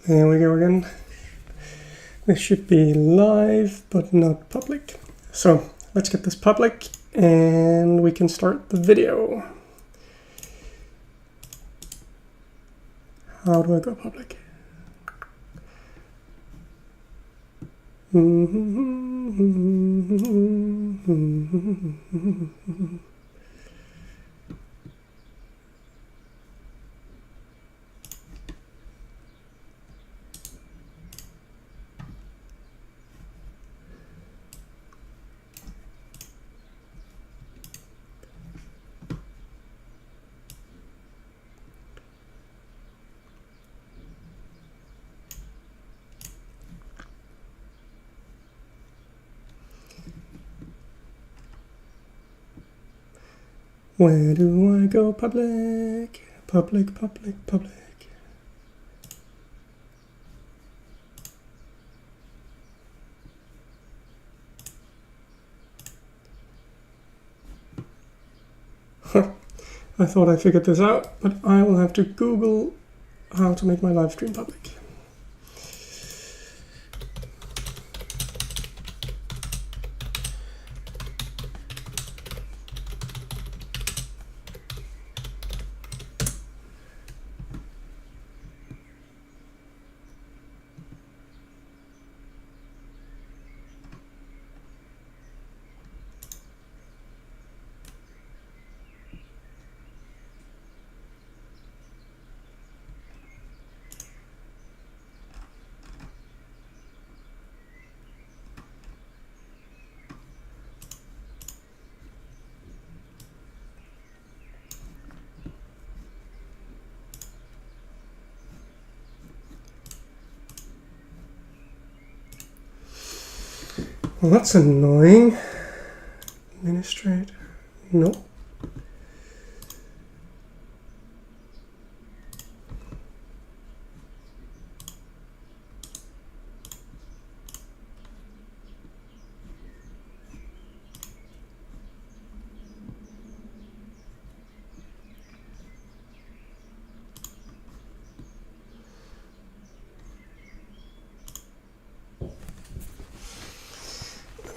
There we go again. This should be live, but not public. So let's get this public and we can start the video. How do I go public? Where do I go public? Public, public, public. Huh. I thought I figured this out, but I will have to Google how to make my live stream public. Well, that's annoying. Administrate. Nope.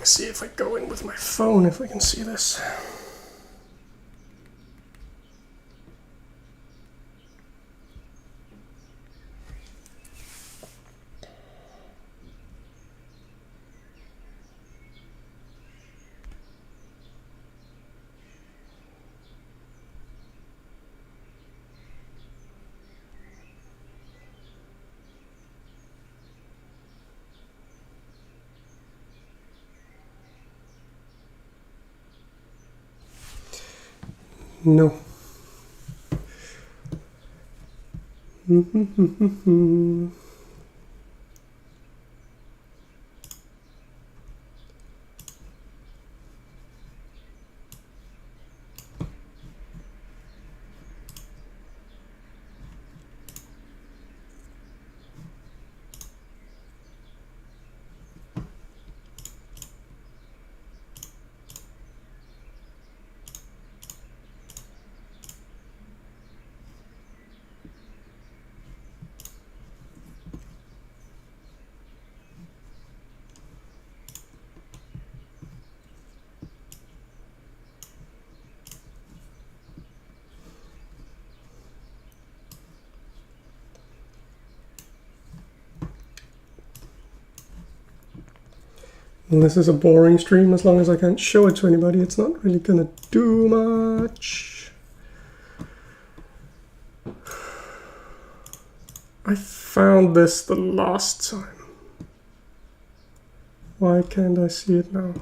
See if I go in with my phone, if I can see this. No. Well, this is a boring stream. As long as I can't show it to anybody, it's not really gonna do much. I found this the last time. Why can't I see it now?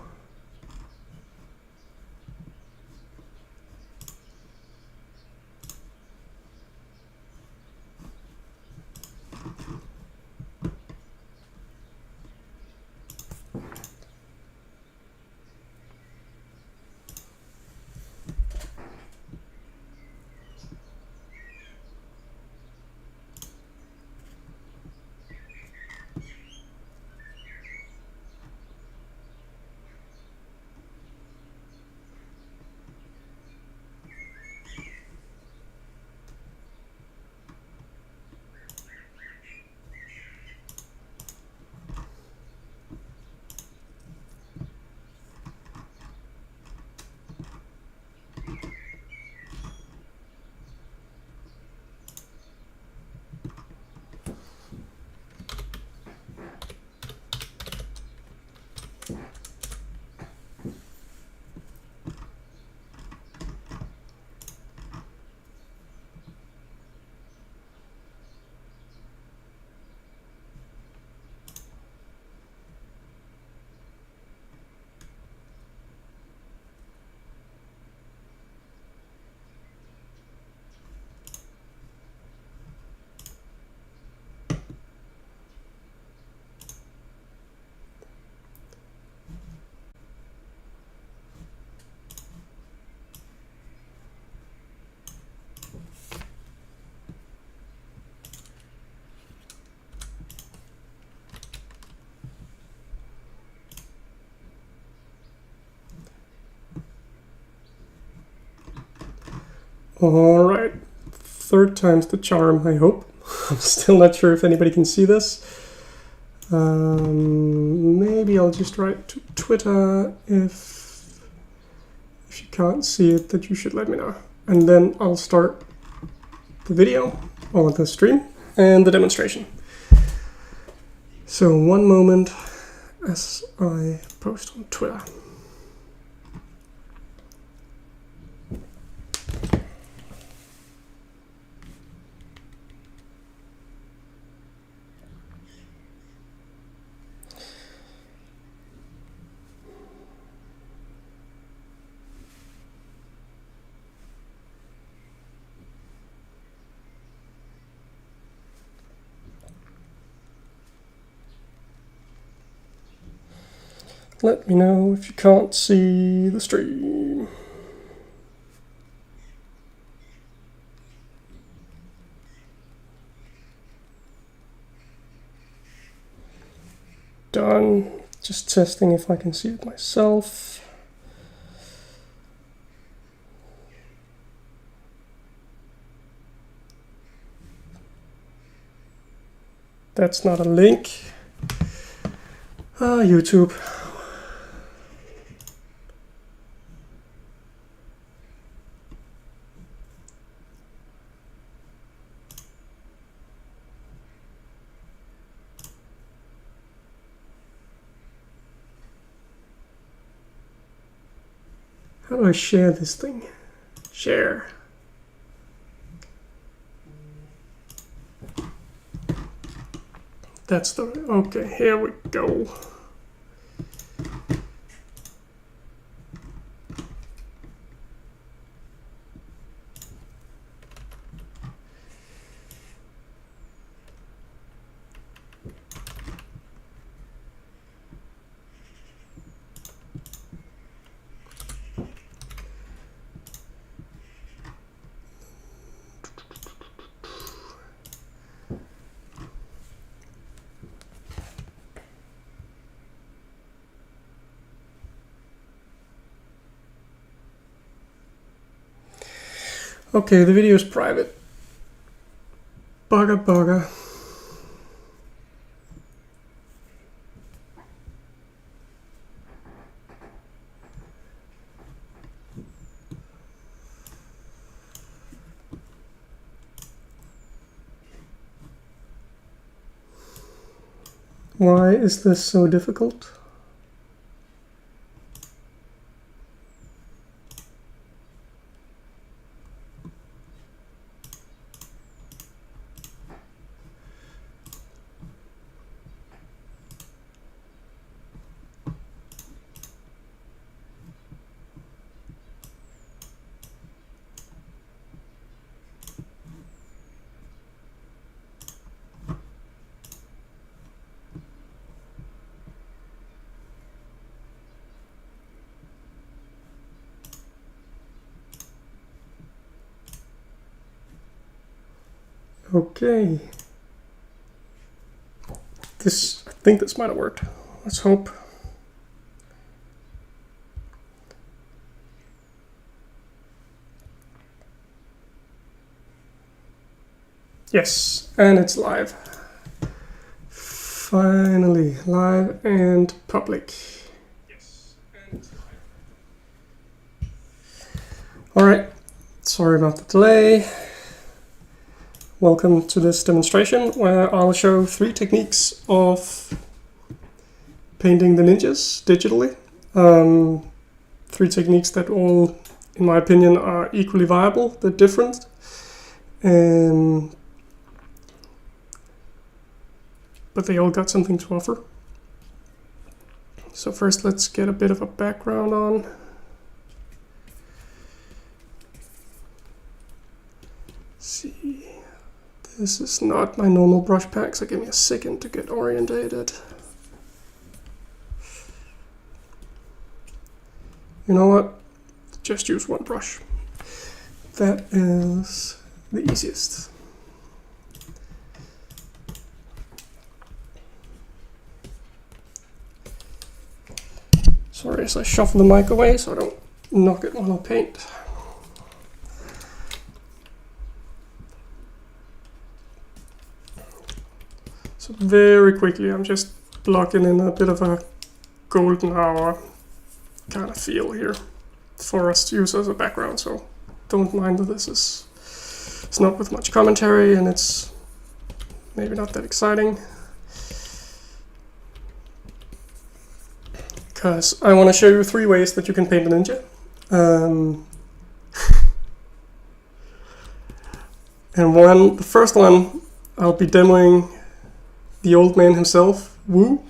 Alright, third time's the charm, I hope. I'm still not sure if anybody can see this. Maybe I'll just write to Twitter if you can't see it, that you should let me know. And then I'll start the video, or the stream, and the demonstration. So 1 moment as I post on Twitter. Let me know if you can't see the stream. Done. Just testing if I can see it myself. That's not a link. YouTube. How do I share this thing? Share. That's the, okay, here we go. Okay, the video is private. Bugger, bugger. Why is this so difficult? Okay. I think this might have worked. Let's hope. Yes, and it's live. Finally, live and public. Yes, and it's live. All right, sorry about the delay. Welcome to this demonstration where I'll show 3 techniques of painting the ninjas digitally. 3 techniques that all, in my opinion, are equally viable. They're different. But they all got something to offer. So first let's get a bit of a background on. Let's see. This is not my normal brush pack, so give me a second to get orientated. You know what? Just use 1 brush. That is the easiest. Sorry as I shuffle the mic away so I don't knock it while I paint. So very quickly I'm just blocking in a bit of a golden hour kind of feel here for us to use as a background. So don't mind that this is, it's not with much commentary and it's maybe not that exciting. Because I want to show you 3 ways that you can paint a ninja. And the first one, I'll be demoing the old man himself, Wu,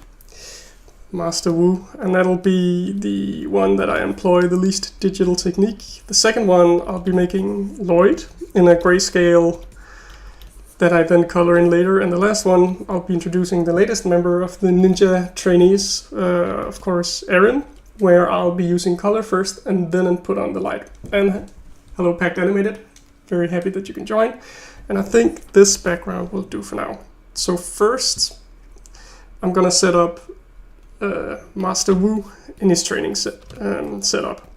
Master Wu, and that'll be the one that I employ the least digital technique. The second one, I'll be making Lloyd in a grayscale that I then color in later. And the last one, I'll be introducing the latest member of the ninja trainees, of course, Aaron, where I'll be using color first and then put on the light. And hello, Packed Animated. Very happy that you can join. And I think this background will do for now. So first, I'm gonna set up Master Wu in his training setup.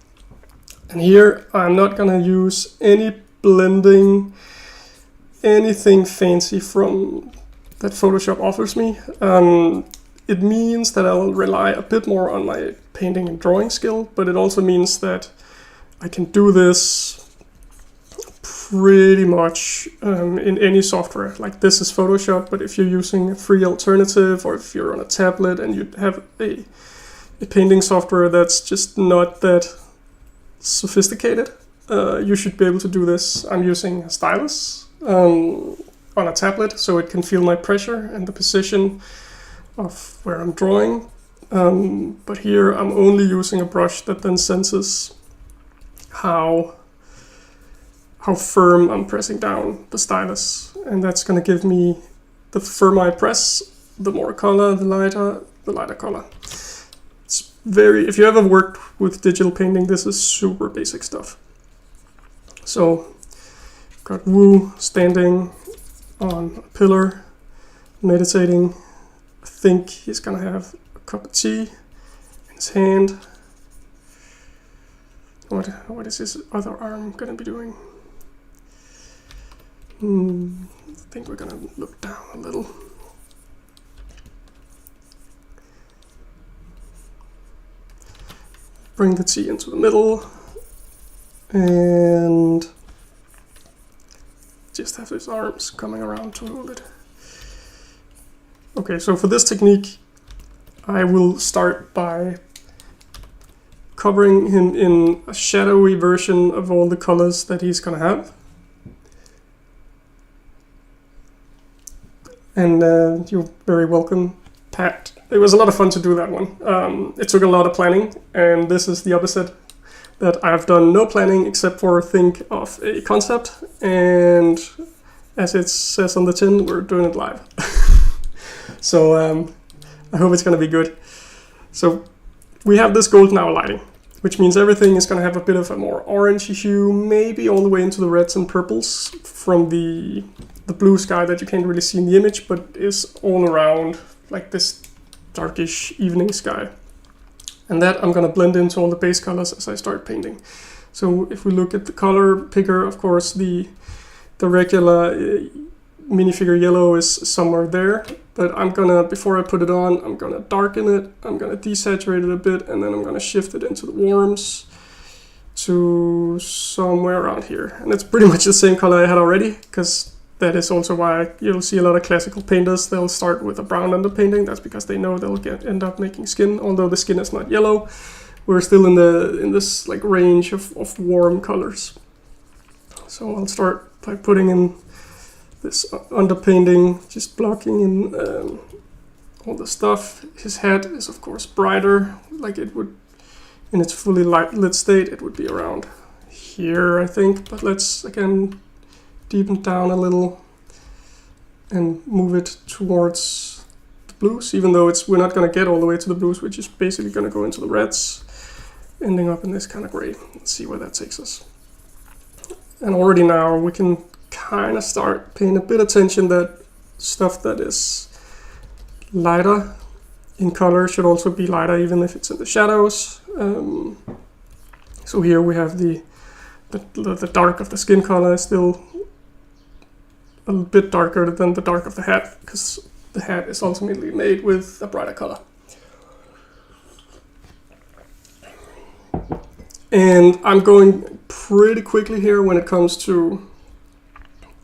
And here, I'm not gonna use any blending, anything fancy from that Photoshop offers me. It means that I'll rely a bit more on my painting and drawing skill, but it also means that I can do this pretty much in any software. Like this is Photoshop, but if you're using a free alternative, or if you're on a tablet and you have a painting software that's just not that sophisticated, you should be able to do this. I'm using a stylus on a tablet, so it can feel my pressure and the position of where I'm drawing. But here I'm only using a brush that then senses how firm I'm pressing down the stylus, and that's going to give me, the firmer I press, the more color, the lighter color. It's very, if you ever worked with digital painting, this is super basic stuff. So got Wu standing on a pillar, meditating. I think he's gonna have a cup of tea in his hand. What is his other arm gonna be doing? I think we're gonna look down a little. Bring the tea into the middle and just have his arms coming around to hold it. Okay, so for this technique, I will start by covering him in a shadowy version of all the colors that he's gonna have. And you're very welcome, Pat. It was a lot of fun to do that one. It took a lot of planning, and this is the opposite. That I've done no planning except for think of a concept, and as it says on the tin, we're doing it live. So I hope it's gonna be good. So we have this golden hour lighting, which means everything is gonna have a bit of a more orangey hue, maybe all the way into the reds and purples from the blue sky that you can't really see in the image, but is all around like this darkish evening sky. And that I'm gonna blend into all the base colors as I start painting. So if we look at the color picker, of course, the regular minifigure yellow is somewhere there, but I'm gonna, before I put it on, I'm gonna darken it, I'm gonna desaturate it a bit, and then I'm gonna shift it into the warms to somewhere around here. And it's pretty much the same color I had already, because that is also why you'll see a lot of classical painters, they'll start with a brown underpainting. That's because they know they'll end up making skin, although the skin is not yellow. We're still in this like range of warm colors. So I'll start by putting in this underpainting, just blocking in all the stuff. His head is of course brighter, like it would in its fully lit state. It would be around here, I think, but let's again deepen down a little and move it towards the blues, even though we're not going to get all the way to the blues, we're just basically going to go into the reds, ending up in this kind of gray. Let's see where that takes us. And already now we can kind of start paying a bit of attention that stuff that is lighter in color should also be lighter, even if it's in the shadows. So here we have the dark of the skin color is still a bit darker than the dark of the hat, because the hat is ultimately made with a brighter color. And I'm going pretty quickly here when it comes to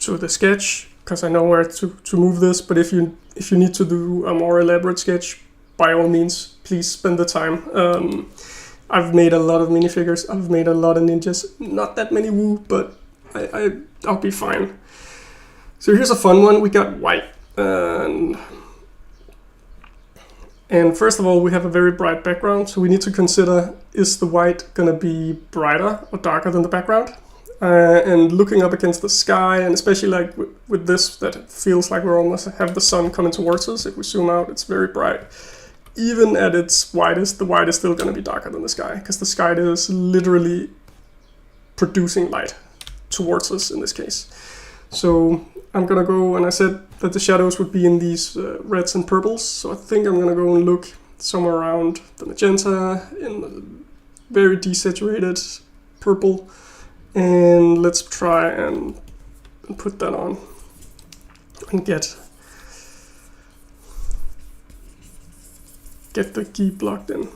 the sketch, because I know where to move this. But if you need to do a more elaborate sketch, by all means, please spend the time. I've made a lot of minifigures. I've made a lot of ninjas. Not that many Woo, but I'll be fine. So here's a fun one. We got white. And first of all, we have a very bright background, so we need to consider, is the white going to be brighter or darker than the background? And looking up against the sky, and especially like with this, that it feels like we almost have the sun coming towards us. If we zoom out, it's very bright. Even at its widest, the white is still going to be darker than the sky, because the sky is literally producing light towards us in this case. So I'm gonna go, and I said that the shadows would be in these reds and purples, so I think I'm gonna go and look somewhere around the magenta, in the very desaturated purple, and let's try and put that on and get the key blocked in.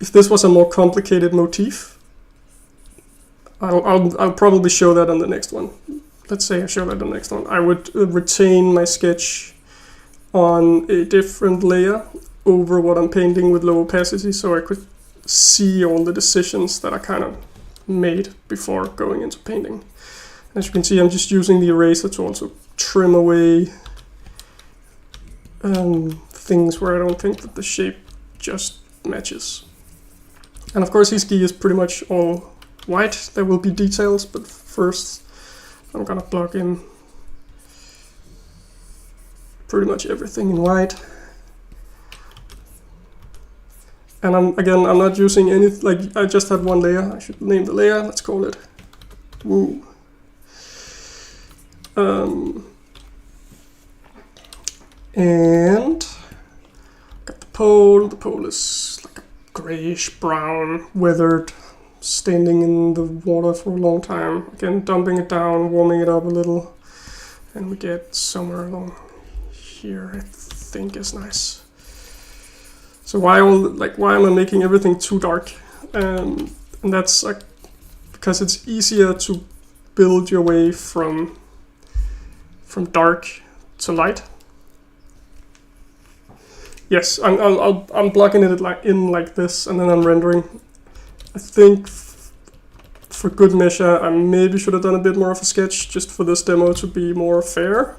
If this was a more complicated motif, I'll probably show that on the next one. Let's say I show that on the next one. I would retain my sketch on a different layer over what I'm painting with low opacity, so I could see all the decisions that I kind of made before going into painting. As you can see, I'm just using the eraser to also trim away things where I don't think that the shape just matches. And of course, his key is pretty much all white. There will be details, but first I'm gonna block in pretty much everything in white. And I'm not using any, like, I just had one layer. I should name the layer. Let's call it Woo. And got the pole. The pole is like a grayish brown, weathered, standing in the water for a long time. Again, dumping it down, warming it up a little, and we get somewhere along here, I think is nice. So why am I making everything too dark? And that's like because it's easier to build your way from dark to light. Yes, I'm blocking it like this, and then I'm rendering. I think for good measure, I maybe should have done a bit more of a sketch just for this demo to be more fair,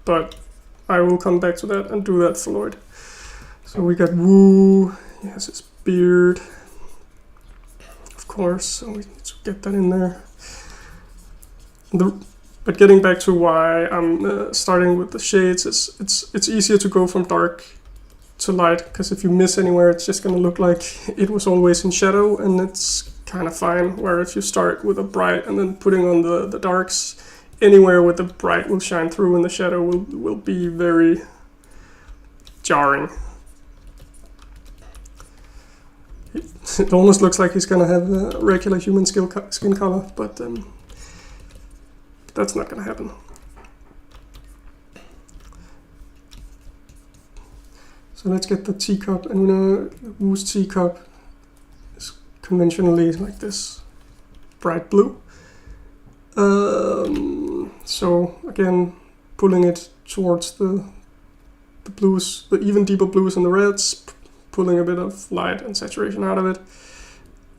but I will come back to that and do that for Lloyd. So we got Woo, he has his beard, of course, so we need to get that in there. But getting back to why I'm starting with the shades, it's easier to go from dark to light, because if you miss anywhere, it's just going to look like it was always in shadow, and it's kind of fine. Where if you start with a bright and then putting on the darks, anywhere with the bright will shine through and the shadow will be very jarring. It almost looks like he's going to have a regular human skin color, but that's not going to happen. So let's get the teacup, and Woo's teacup is conventionally like this bright blue. So again, pulling it towards the blues, the even deeper blues and the reds, pulling a bit of light and saturation out of it,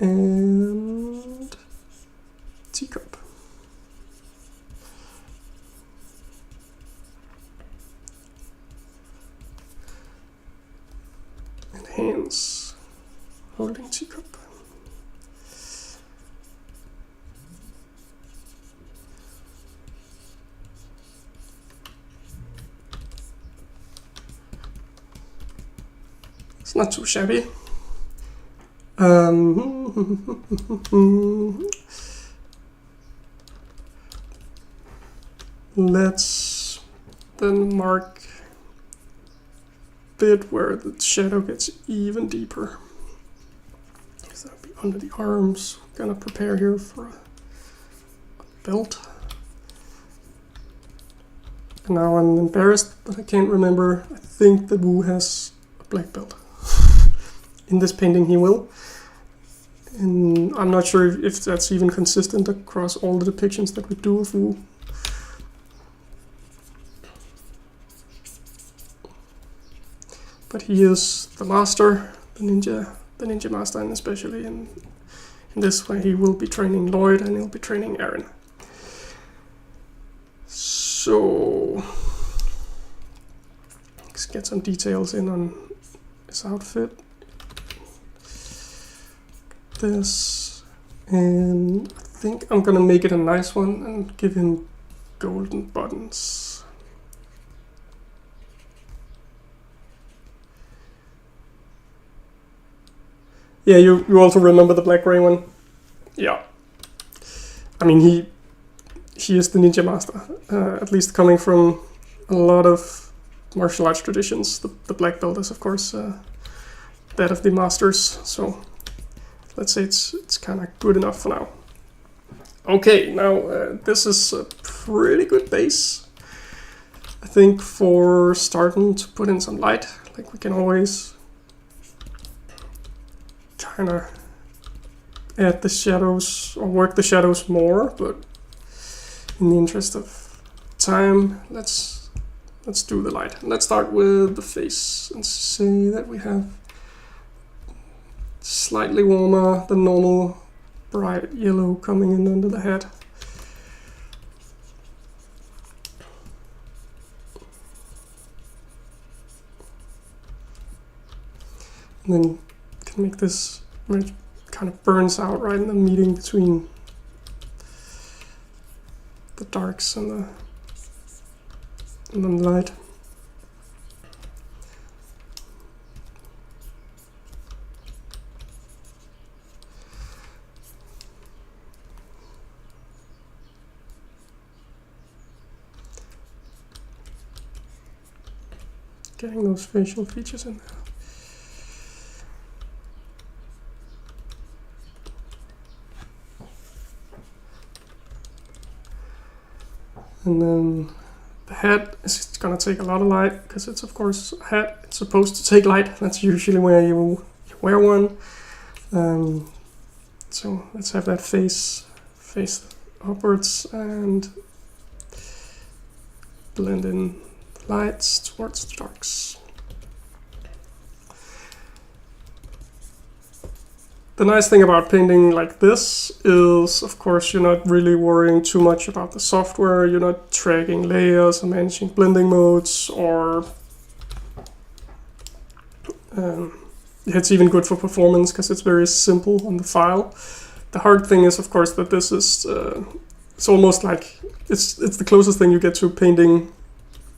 and teacup. And hands holding teacup. It's not too shabby. Let's then mark bit where the shadow gets even deeper. So that'll be under the arms. Gonna prepare here for a belt. And now I'm embarrassed, but I can't remember. I think that Wu has a black belt. In this painting he will. And I'm not sure if that's even consistent across all the depictions that we do of Wu. But he is the master, the ninja master, and especially in this way he will be training Lloyd and he'll be training Aaron. So let's get some details in on his outfit. This, and I think I'm gonna make it a nice one and give him golden buttons. Yeah, you also remember the black gray one? Yeah. I mean, he is the ninja master, at least coming from a lot of martial arts traditions. The black belt is, of course, that of the masters, so let's say it's kind of good enough for now. Okay, now this is a pretty good base, I think, for starting to put in some light. Like, we can always kind of add the shadows or work the shadows more, but in the interest of time, let's do the light. Let's start with the face and say that we have slightly warmer than normal bright yellow coming in under the head. And then can make this where it kind of burns out right in the meeting between the darks and the light. Getting those facial features in there. And then the head is gonna take a lot of light because it's, of course, a hat. It's supposed to take light. That's usually where you wear one. So let's have that face upwards and blend in the lights towards the darks. The nice thing about painting like this is, of course, you're not really worrying too much about the software. You're not tracking layers or managing blending modes, or it's even good for performance because it's very simple on the file. The hard thing is, of course, that this is it's almost like it's the closest thing you get to painting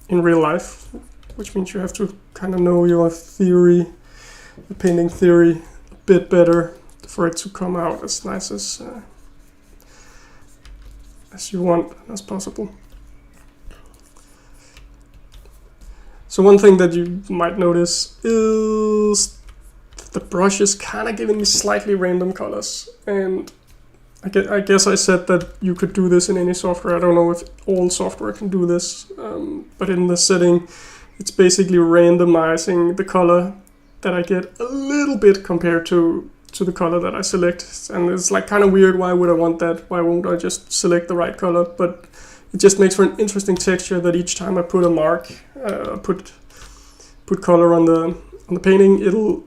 in real life, which means you have to kind of know your theory, the painting theory, a bit better for it to come out as nice as you want as possible. So one thing that you might notice is the brush is kind of giving me slightly random colors, and I guess I said that you could do this in any software. I don't know if all software can do this, but in the setting it's basically randomizing the color that I get a little bit compared to the color that I select. And it's like kind of weird, why would I want that? Why won't I just select the right color? But it just makes for an interesting texture that each time I put a mark, put color on the painting, it'll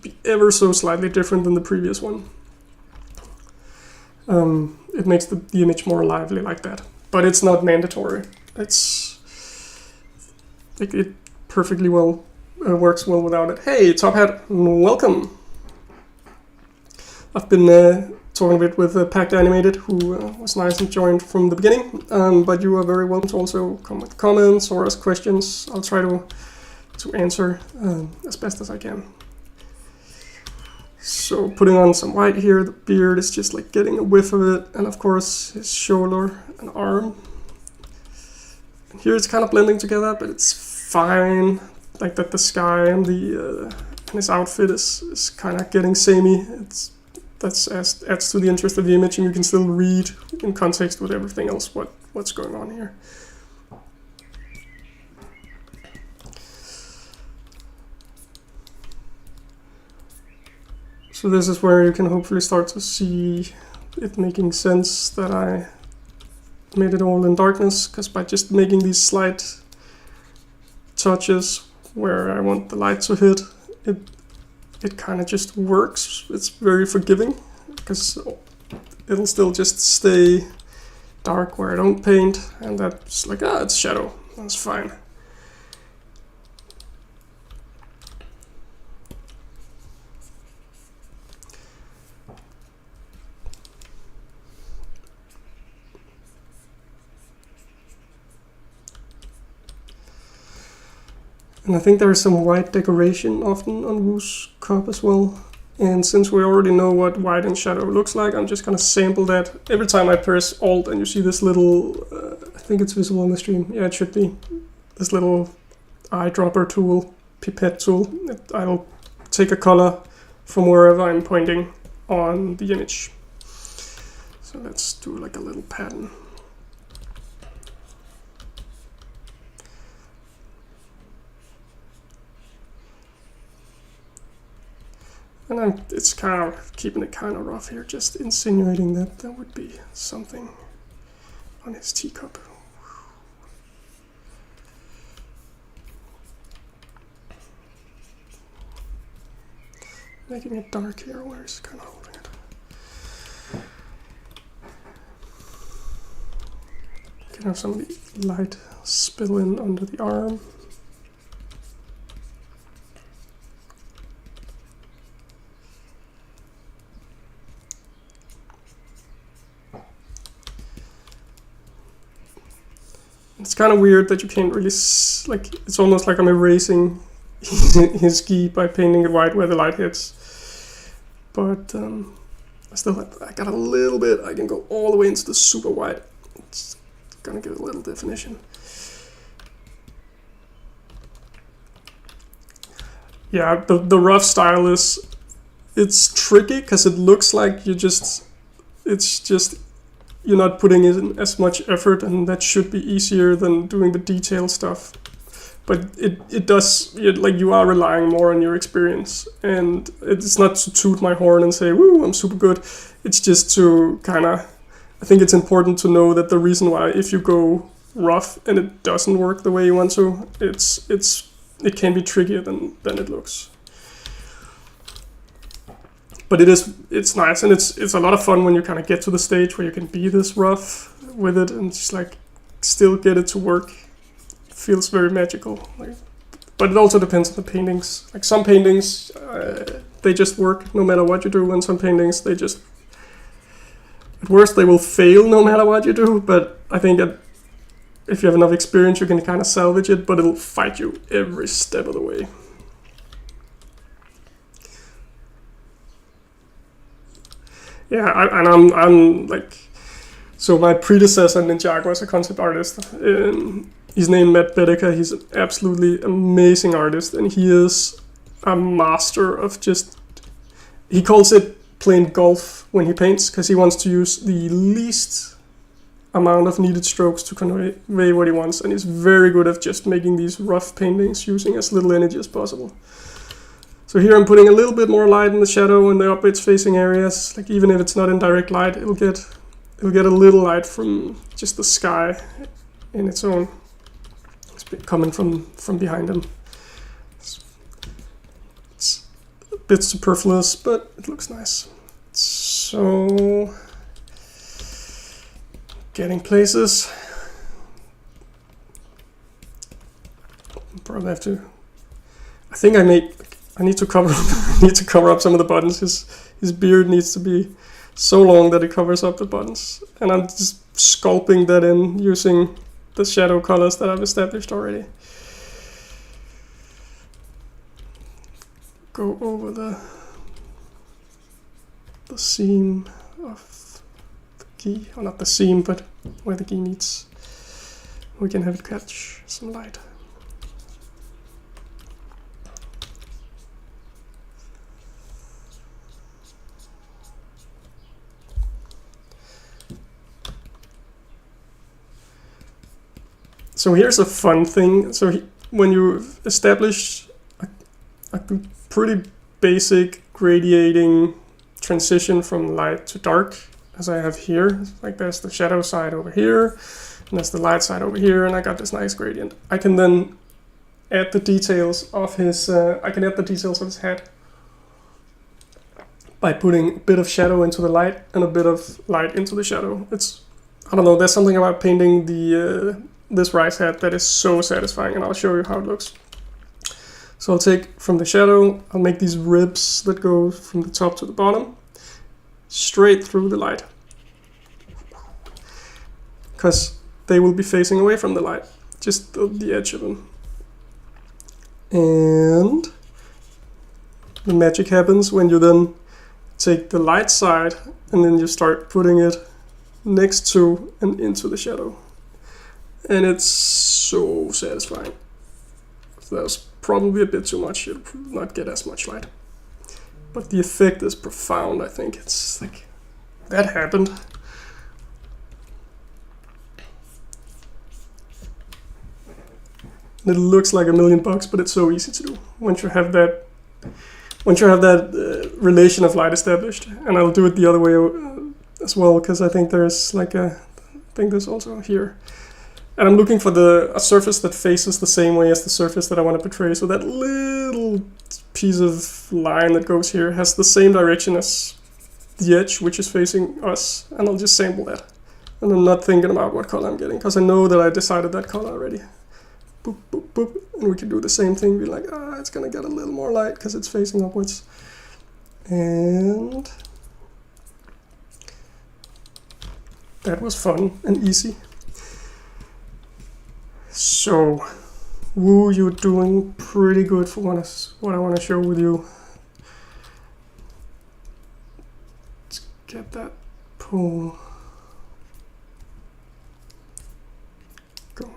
be ever so slightly different than the previous one. It makes the image more lively like that, but it's not mandatory. It perfectly well works well without it. Hey, Top Hat, welcome. I've been talking a bit with Packed Animated, who was nice and joined from the beginning, but you are very welcome to also come with comments or ask questions. I'll try to answer as best as I can. So putting on some white here, the beard is just like getting a whiff of it, and of course his shoulder and arm. And here it's kind of blending together, but it's fine. Like that the sky and his outfit is kind of getting samey. That adds to the interest of the image, and you can still read in context with everything else what's going on here. So this is where you can hopefully start to see it making sense that I made it all in darkness, because by just making these slight touches where I want the light to hit, it kind of just works. It's very forgiving, because it'll still just stay dark where I don't paint, and that's like, it's shadow, that's fine. And I think there is some white decoration often on Wu's cup as well. And since we already know what white and shadow looks like, I'm just gonna sample that. Every time I press Alt and you see this little, I think it's visible on the stream, yeah it should be, this little eyedropper tool, pipette tool, I'll take a color from wherever I'm pointing on the image. So let's do like a little pattern. And it's kind of keeping it kind of rough here, just insinuating that there would be something on his teacup. Making it dark here where he's kind of holding it. You can have some of the light spill in under the arm. It's kind of weird that you can't really, like, it's almost like I'm erasing his gi by painting it white where the light hits. But I got a little bit, I can go all the way into the super white. It's gonna give it a little definition. Yeah, the rough style it's tricky because it looks like you're not putting in as much effort, and that should be easier than doing the detail stuff. But it does, like, you are relying more on your experience, and it's not to toot my horn and say, woo, I'm super good. It's just to kind of, I think it's important to know that the reason why, if you go rough and it doesn't work the way you want to, it can be trickier than it looks. But it's nice, and it's a lot of fun when you kind of get to the stage where you can be this rough with it and just like still get it to work. It feels very magical. But it also depends on the paintings. Like some paintings, they just work no matter what you do, and some paintings they just, at worst they will fail no matter what you do. But I think that if you have enough experience, you can kind of salvage it, but it'll fight you every step of the way. Yeah, I'm like, so my predecessor Ninjago was a concept artist. He's named Matt Bedecker. He's an absolutely amazing artist, and he is a master of just, he calls it playing golf when he paints, because he wants to use the least amount of needed strokes to convey what he wants, and he's very good at just making these rough paintings using as little energy as possible. So here I'm putting a little bit more light in the shadow and the upwards facing areas. Like even if it's not in direct light, it'll get a little light from just the sky in its own. It's coming from behind him. It's a bit superfluous, but it looks nice. So getting places. Probably have to. I think I need to cover up some of the buttons. His beard needs to be so long that it covers up the buttons. And I'm just sculpting that in using the shadow colors that I've established already. Go over the seam of the gi, or not the seam, but where the gi meets. We can have it catch some light. So here's a fun thing. So when you establish a pretty basic gradiating transition from light to dark as I have here. Like there's the shadow side over here, and there's the light side over here, and I got this nice gradient. I can then add the details of his, head by putting a bit of shadow into the light and a bit of light into the shadow. I don't know, there's something about painting this rice hat that is so satisfying, and I'll show you how it looks. So I'll take from the shadow, I'll make these ribs that go from the top to the bottom, straight through the light. Because they will be facing away from the light, just the edge of them. And the magic happens when you then take the light side and then you start putting it next to and into the shadow. And it's so satisfying. That was probably a bit too much, you'll not get as much light. But the effect is profound, I think. It's like, that happened. It looks like $1 million, but it's so easy to do once you have that relation of light established. And I'll do it the other way as well, because I think there's there's also here. And I'm looking for a surface that faces the same way as the surface that I want to portray. So that little piece of line that goes here has the same direction as the edge, which is facing us. And I'll just sample that. And I'm not thinking about what color I'm getting, because I know that I decided that color already. Boop, boop, boop. And we can do the same thing. Be like, it's going to get a little more light because it's facing upwards. And that was fun and easy. So, Woo, you're doing pretty good for what I want to show with you. Let's get that pull going.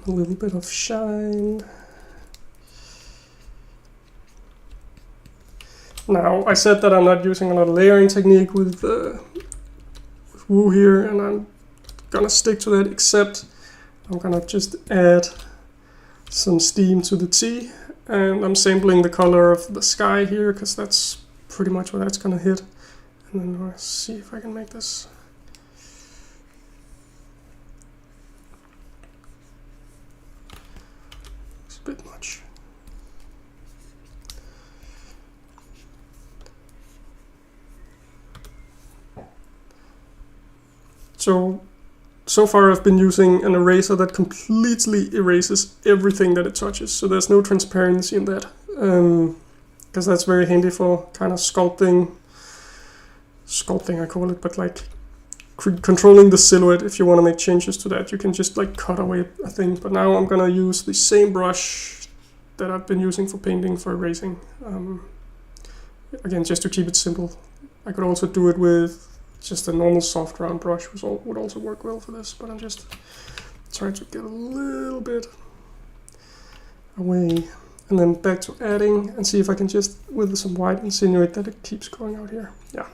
A little bit of shine. Now, I said that I'm not using a lot of layering technique with Woo here, and I'm gonna stick to that, except I'm gonna just add some steam to the tea, and I'm sampling the color of the sky here, because that's pretty much what that's gonna hit. And then I'll see if I can make this. Bit much. So far I've been using an eraser that completely erases everything that it touches, so there's no transparency in that, because that's very handy for kind of sculpting I call it, but like controlling the silhouette. If you want to make changes to that, you can just like cut away a thing. But now I'm gonna use the same brush that I've been using for painting for erasing. Again, just to keep it simple. I could also do it with just a normal soft round brush, which would also work well for this, but I'm just trying to get a little bit away. And then back to adding, and see if I can just, with some white, insinuate that it keeps going out here. Yeah.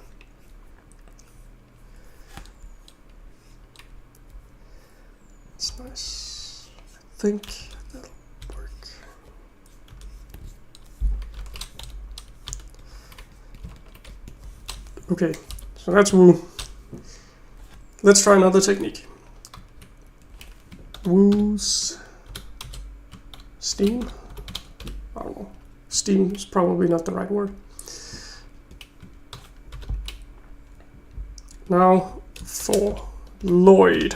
It's nice. I think that'll work. Okay, so that's Woo. Let's try another technique. Woo's steam? I don't know. Steam is probably not the right word. Now for Lloyd.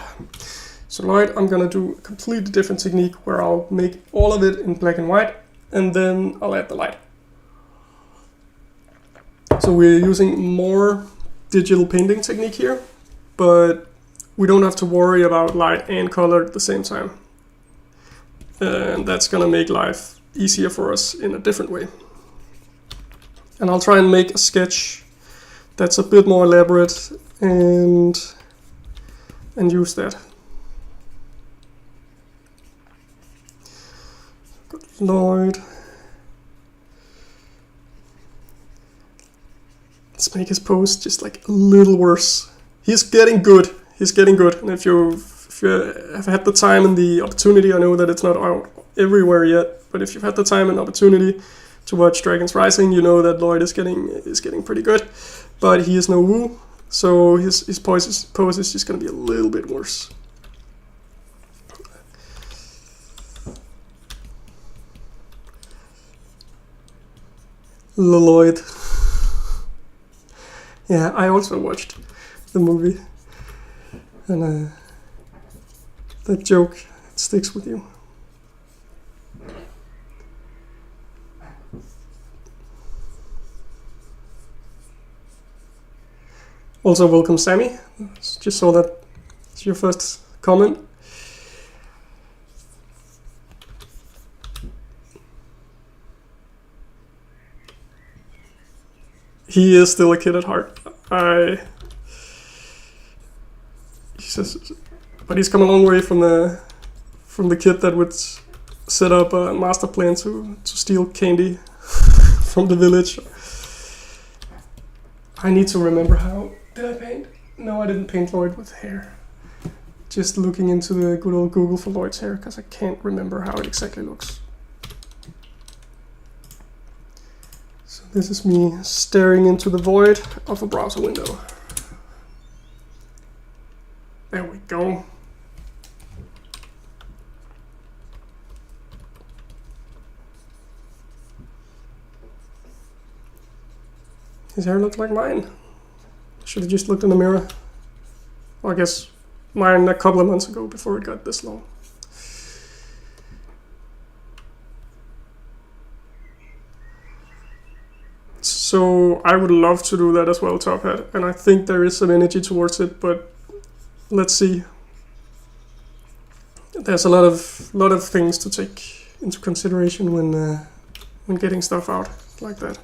So Lloyd, I'm gonna do a completely different technique where I'll make all of it in black and white, and then I'll add the light. So we're using more digital painting technique here, but we don't have to worry about light and color at the same time. And that's gonna make life easier for us in a different way. And I'll try and make a sketch that's a bit more elaborate and use that. Lloyd. Let's make his pose just like a little worse. He's getting good. He's getting good. And if you have had the time and the opportunity, I know that it's not out everywhere yet, but if you've had the time and opportunity to watch Dragons Rising, you know that Lloyd is getting pretty good. But he is no Wu, so his pose is just going to be a little bit worse. Lloyd. Yeah, I also watched the movie, and that joke sticks with you. Also, welcome Sammy. Just saw that it's your first comment. He is still a kid at heart. But he's come a long way from the kid that would set up a master plan to steal candy from the village. I need to remember how. Did I paint? No, I didn't paint Lloyd with hair. Just looking into the good old Google for Lloyd's hair, because I can't remember how it exactly looks. So this is me staring into the void of a browser window. There we go. His hair looks like mine. Should have just looked in the mirror. Well, I guess mine a couple of months ago before it got this long. So I would love to do that as well, Top Hat, and I think there is some energy towards it, but let's see. There's a lot of things to take into consideration when getting stuff out like that.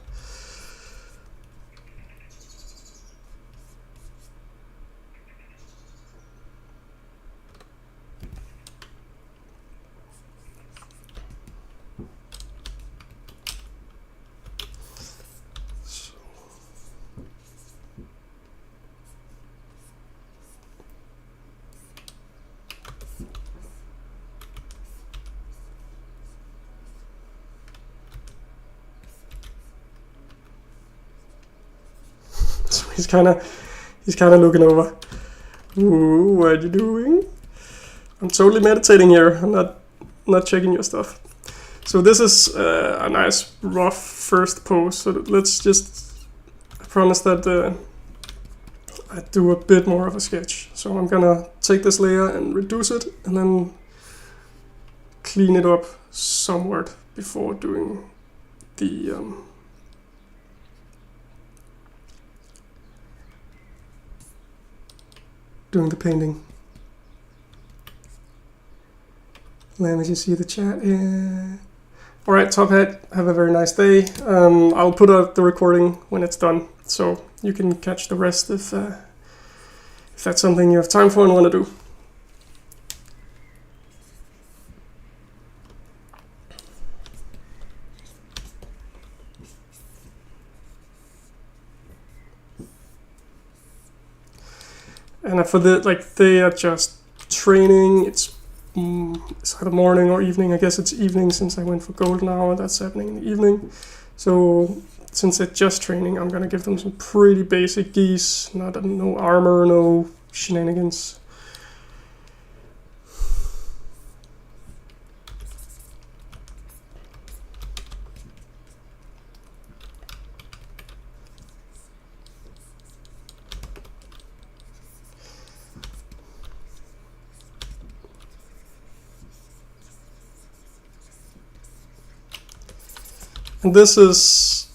So he's kind of looking over. Ooh, what are you doing? I'm totally meditating here. I'm not checking your stuff. So this is a nice rough first pose. So let's just. I promise that I do a bit more of a sketch. So I'm gonna take this layer and reduce it, and then clean it up somewhat before doing the. Doing the painting. Let me just see the chat here. Alright, Top Hat, have a very nice day. I'll put out the recording when it's done, so you can catch the rest if that's something you have time for and want to do. And for they are just training. It's either morning or evening. I guess it's evening since I went for golden hour. That's happening in the evening. So since they're just training, I'm gonna give them some pretty basic geese. No armor, no shenanigans. And this is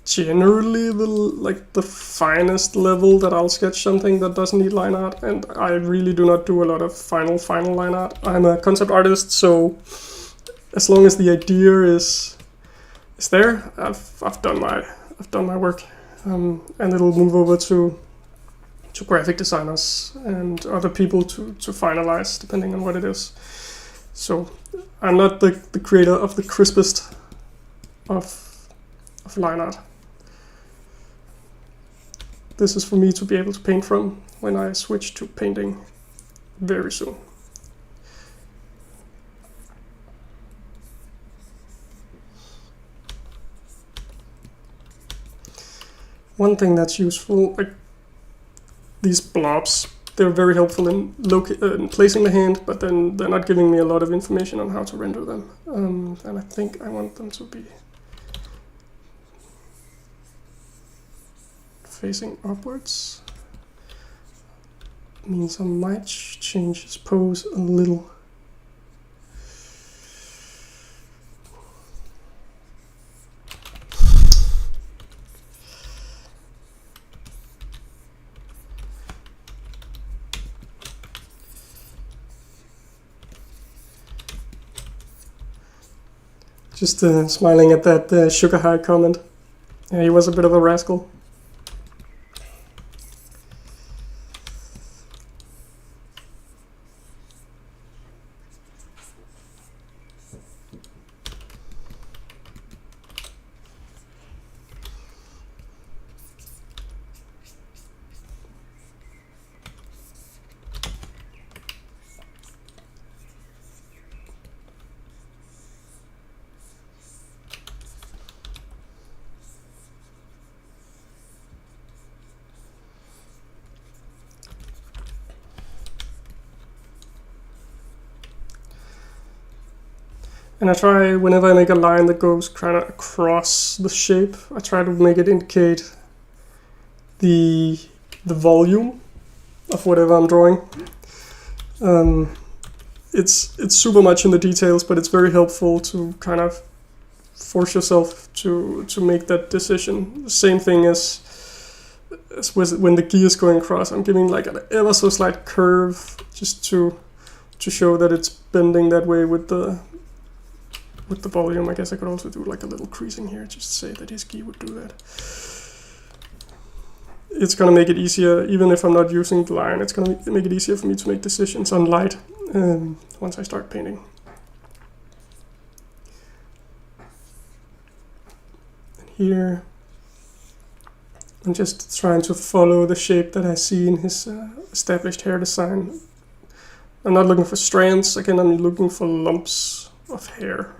generally the finest level that I'll sketch something that doesn't need line art, and I really do not do a lot of final line art. I'm a concept artist, so as long as the idea is there, I've done my work, and it'll move over to graphic designers and other people to finalize depending on what it is. So I'm not the creator of the crispest of line art. This is for me to be able to paint from when I switch to painting very soon. One thing that's useful, like these blobs, they're very helpful in placing the hand, but then they're not giving me a lot of information on how to render them. And I think I want them to be facing upwards. Means I might change his pose a little. Just smiling at that sugar high comment. Yeah, he was a bit of a rascal. And I try, whenever I make a line that goes kind of across the shape, I try to make it indicate the volume of whatever I'm drawing. It's super much in the details, but it's very helpful to kind of force yourself to make that decision. The same thing as when the gear is going across. I'm giving like an ever so slight curve just to show that it's bending that way with the volume. I guess I could also do like a little creasing here, just say that his key would do that. It's gonna make it easier, even if I'm not using the line, it's gonna make it easier for me to make decisions on light once I start painting. And here, I'm just trying to follow the shape that I see in his established hair design. I'm not looking for strands, again I'm looking for lumps of hair.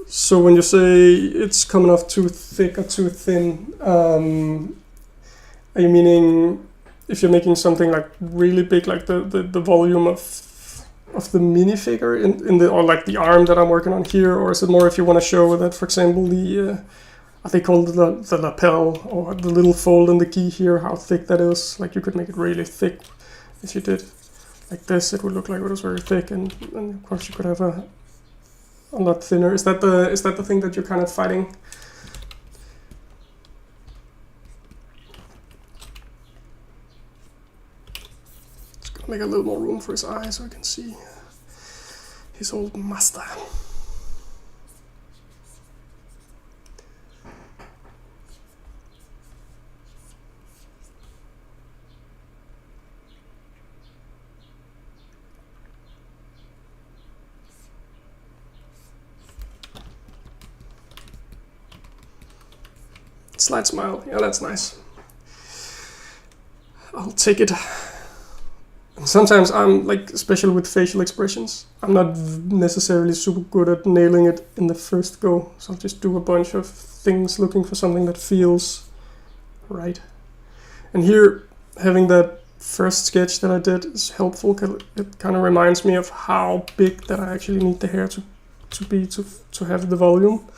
So when you say it's coming off too thick or too thin, are you meaning if you're making something like really big, like the volume of the minifigure in the, or like the arm that I'm working on here, or is it more if you want to show that, for example, the I think called the lapel or the little fold in the key here, how thick that is? Like you could make it really thick if you did like this. It would look like it was very thick, and of course you could have a lot thinner. Is that the thing that you're kind of fighting? Just gonna make a little more room for his eye so I can see his old master. Slight smile, yeah, that's nice. I'll take it. Sometimes I'm like, especially with facial expressions, I'm not necessarily super good at nailing it in the first go. So I'll just do a bunch of things looking for something that feels right. And here, having that first sketch that I did is helpful, because it kind of reminds me of how big that I actually need the hair to be to have the volume.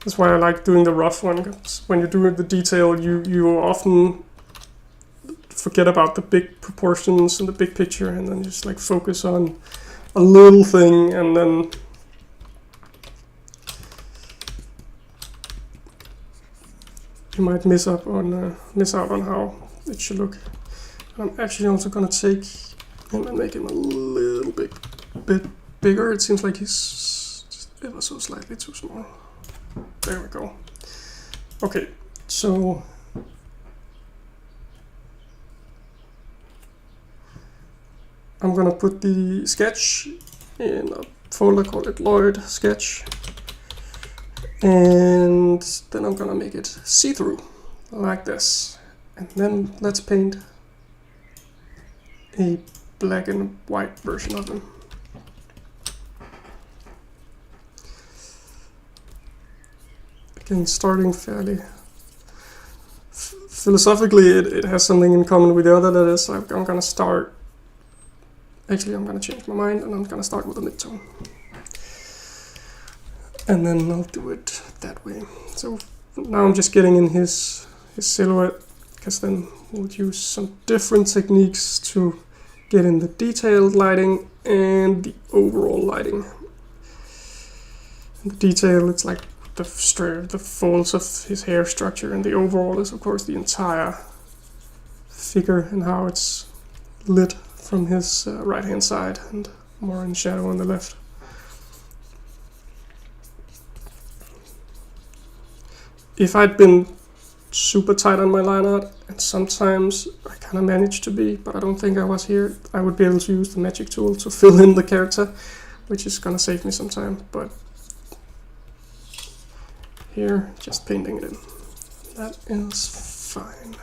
That's why I like doing the rough one, because when you do the detail, you often forget about the big proportions and the big picture, and then just like focus on a little thing, and then you might miss out on how it should look. And I'm actually also gonna take him and make him a little bit bigger. It seems like he's ever so slightly too small. There we go. Okay, so I'm gonna put the sketch in a folder, call it Lloyd Sketch, and then I'm gonna make it see-through like this, and then let's paint a black and white version of them. Again, starting fairly philosophically, it has something in common with the other. That is, I'm gonna start. Actually, I'm gonna change my mind, and I'm gonna start with a midtone, and then I'll do it that way. So now I'm just getting in his silhouette, because then we'll use some different techniques to get in the detailed lighting and the overall lighting. And the detail, it's like the folds of his hair structure, and the overall is of course the entire figure and how it's lit from his right hand side and more in shadow on the left. If I'd been super tight on my line art, and sometimes I kind of managed to be, but I don't think I was here, I would be able to use the magic tool to fill in the character, which is gonna save me some time, but here, just painting it in. That is fine.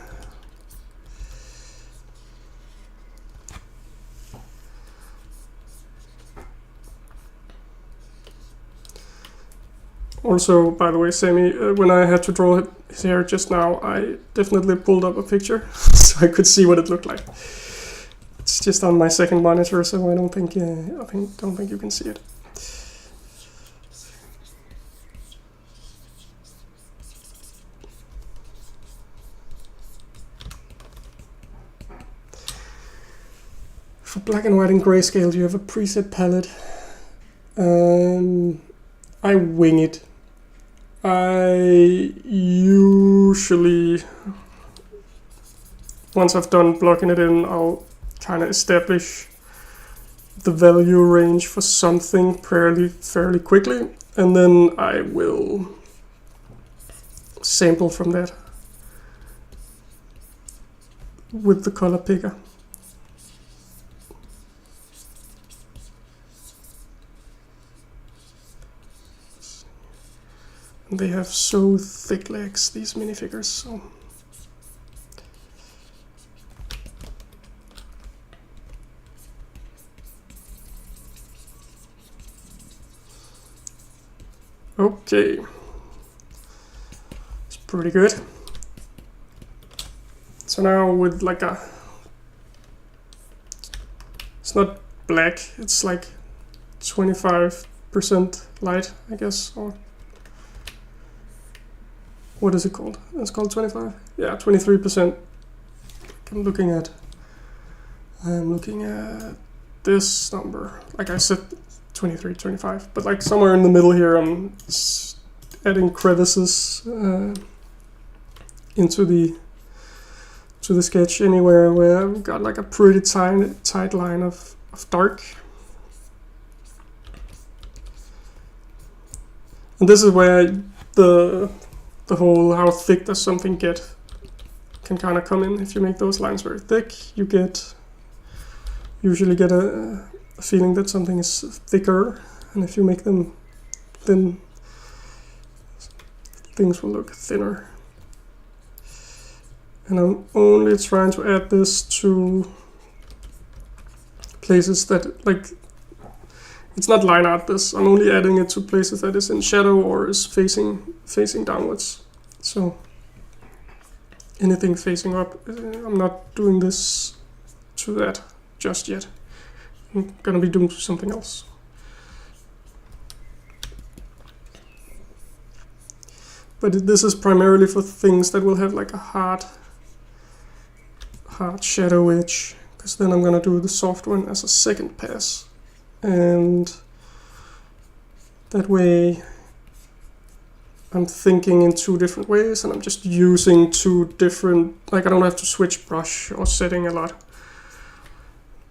Also, by the way, Sammy, when I had to draw his hair just now, I definitely pulled up a picture so I could see what it looked like. It's just on my second monitor, so I don't think you can see it. For black and white and grayscale, you have a preset palette. I wing it. I usually, once I've done blocking it in, I'll kind of establish the value range for something fairly quickly, and then I will sample from that with the color picker. They have so thick legs, these minifigures, so. Okay. It's pretty good. So now with like it's not black, it's like 25% light, I guess, or what is it called? It's called 25? Yeah, 23%. I'm looking at this number. Like I said, 23, 25. But like somewhere in the middle here, I'm adding crevices into the sketch anywhere where I've got like a pretty tight line of dark. And this is where the whole how thick does something get can kind of come in. If you make those lines very thick, you usually get a feeling that something is thicker, and if you make them thin, things will look thinner. And I'm only trying to add this to places that, like, it's not line art this, I'm only adding it to places that is in shadow or is facing downwards. So anything facing up, I'm not doing this to that just yet. I'm gonna be doing something else. But this is primarily for things that will have like a hard shadow edge, because then I'm gonna do the soft one as a second pass. And that way I'm thinking in two different ways, and I'm just using two different, like I don't have to switch brush or setting a lot.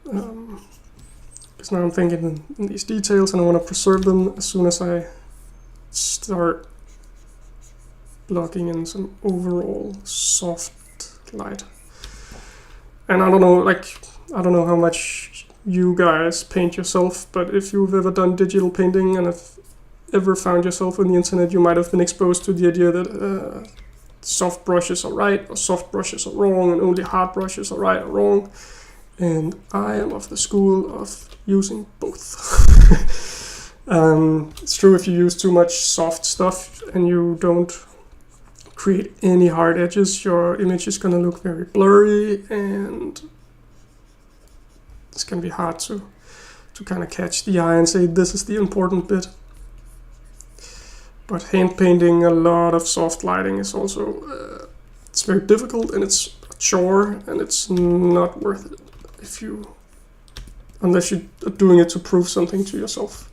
Because now I'm thinking in these details and I want to preserve them as soon as I start blocking in some overall soft light. And I don't know how much you guys paint yourself, but if you've ever done digital painting and have ever found yourself on the internet, you might have been exposed to the idea that soft brushes are right or soft brushes are wrong, and only hard brushes are right or wrong. And I am of the school of using both. It's true, if you use too much soft stuff and you don't create any hard edges, your image is going to look very blurry, and it's going to be hard to kind of catch the eye and say this is the important bit. But hand painting a lot of soft lighting is also it's very difficult, and it's a chore, and it's not worth it unless you're doing it to prove something to yourself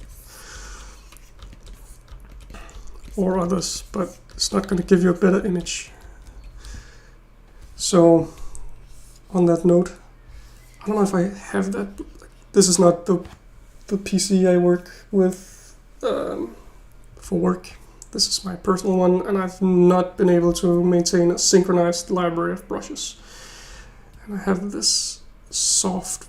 or others, but it's not going to give you a better image. So on that note, I don't know if I have that. This is not the PC I work with for work. This is my personal one, and I've not been able to maintain a synchronized library of brushes. And I have this soft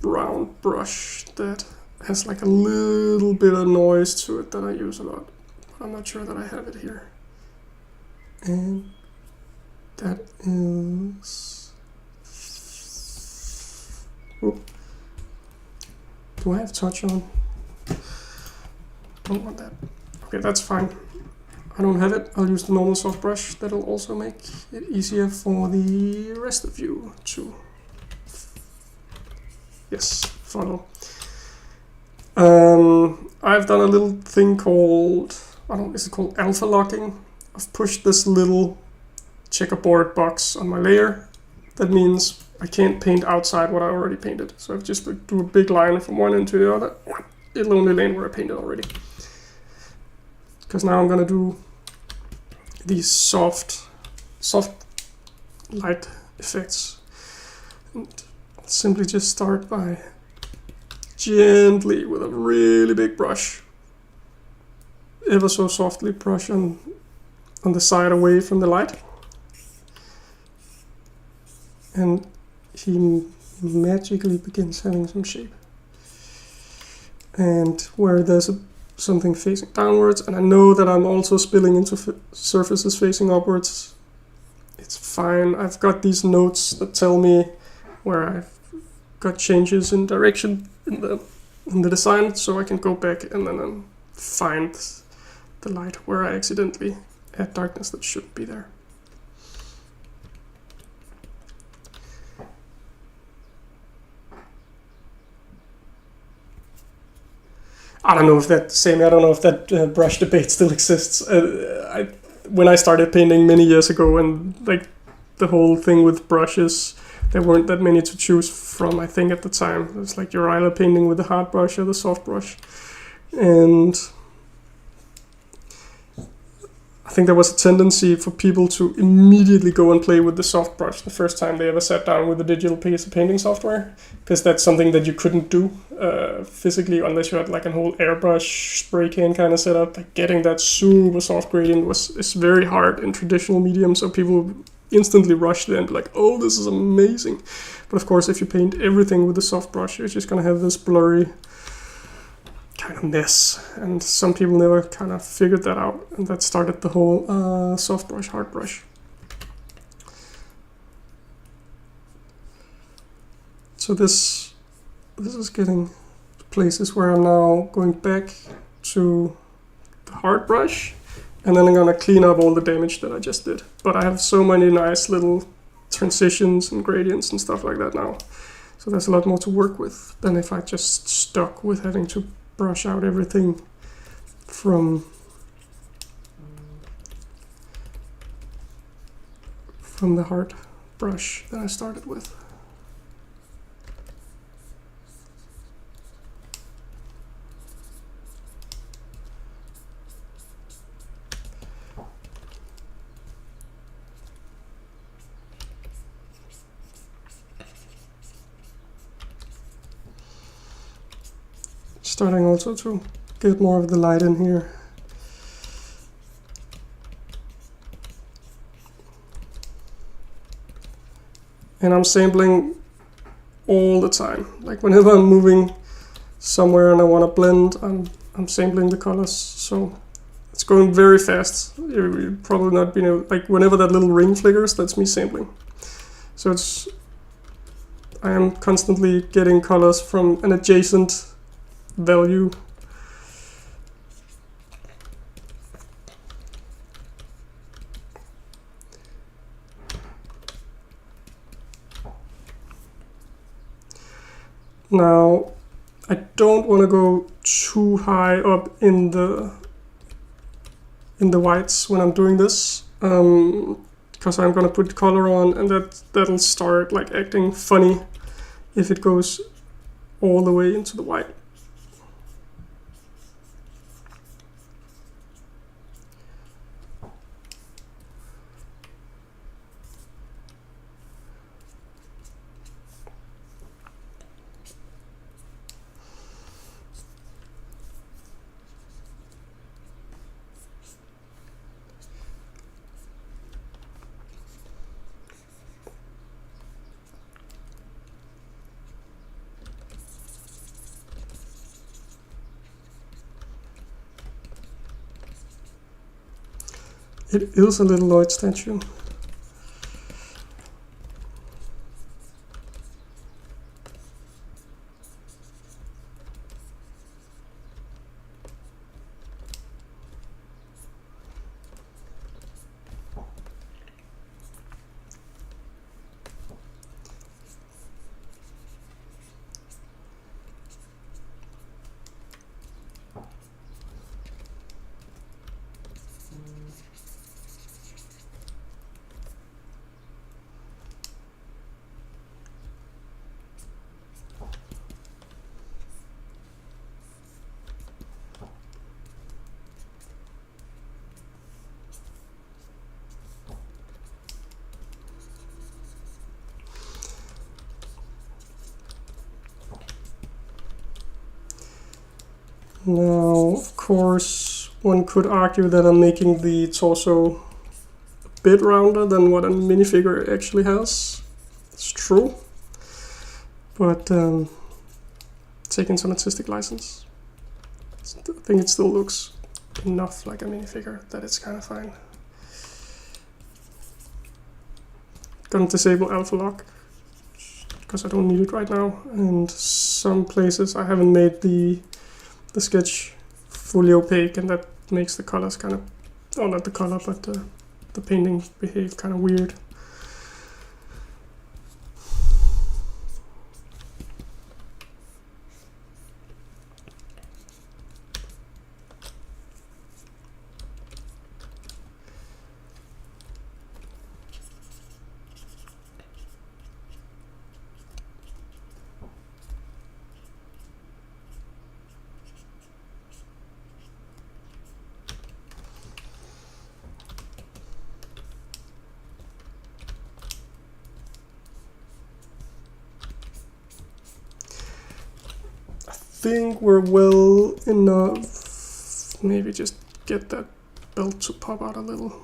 brown brush that has like a little bit of noise to it that I use a lot. But I'm not sure that I have it here. And that is... Oop. Do I have touch on? Don't want that. Okay, that's fine. I don't have it. I'll use the normal soft brush. That'll also make it easier for the rest of you to follow. I've done a little thing called, is it called alpha locking? I've pushed this little checkerboard box on my layer. That means I can't paint outside what I already painted. So if I just do a big line from one end to the other, it'll only land where I painted already. Because now I'm gonna do these soft light effects. And I'll simply just start by gently, with a really big brush, ever so softly brush on the side away from the light. And he magically begins having some shape. And where there's something facing downwards, and I know that I'm also spilling into surfaces facing upwards, it's fine. I've got these notes that tell me where I've got changes in direction in the design, so I can go back and then find the light where I accidentally add darkness that shouldn't be there. I don't know if that brush debate still exists. When I started painting many years ago, and like the whole thing with brushes, there weren't that many to choose from, I think, at the time. It was like you're either painting with the hard brush or the soft brush. And I think there was a tendency for people to immediately go and play with the soft brush the first time they ever sat down with a digital piece of painting software, because that's something that you couldn't do physically unless you had like a whole airbrush spray can kind of setup. Like getting that super soft gradient is very hard in traditional medium, so people instantly rush there and be like, oh, this is amazing. But of course, if you paint everything with the soft brush, you're just gonna have this blurry kind of mess, and some people never kind of figured that out, and that started the whole soft brush, hard brush. So this is getting places where I'm now going back to the hard brush, and then I'm gonna clean up all the damage that I just did. But I have so many nice little transitions and gradients and stuff like that now, so there's a lot more to work with than if I just stuck with having to brush out everything from the hard brush that I started with. Starting also to get more of the light in here. and I'm sampling all the time. Like whenever I'm moving somewhere and I want to blend, I'm sampling the colors, so it's going very fast. You've probably not been able, like whenever that little ring flickers, that's me sampling. So I am constantly getting colors from an adjacent value. Now, I don't want to go too high up in the whites when I'm doing this, because I'm gonna put color on, and that'll start like acting funny if it goes all the way into the white. It is a little Lloyd statue. Now, of course, one could argue that I'm making the torso a bit rounder than what a minifigure actually has. It's true, but taking some artistic license. I think it still looks enough like a minifigure that it's kind of fine. Gonna disable alpha lock because I don't need it right now, and some places I haven't made the sketch fully opaque, and that makes the colors kind of, oh, not the color, but the painting behave kind of weird. I think we're well enough. Maybe just get that belt to pop out a little.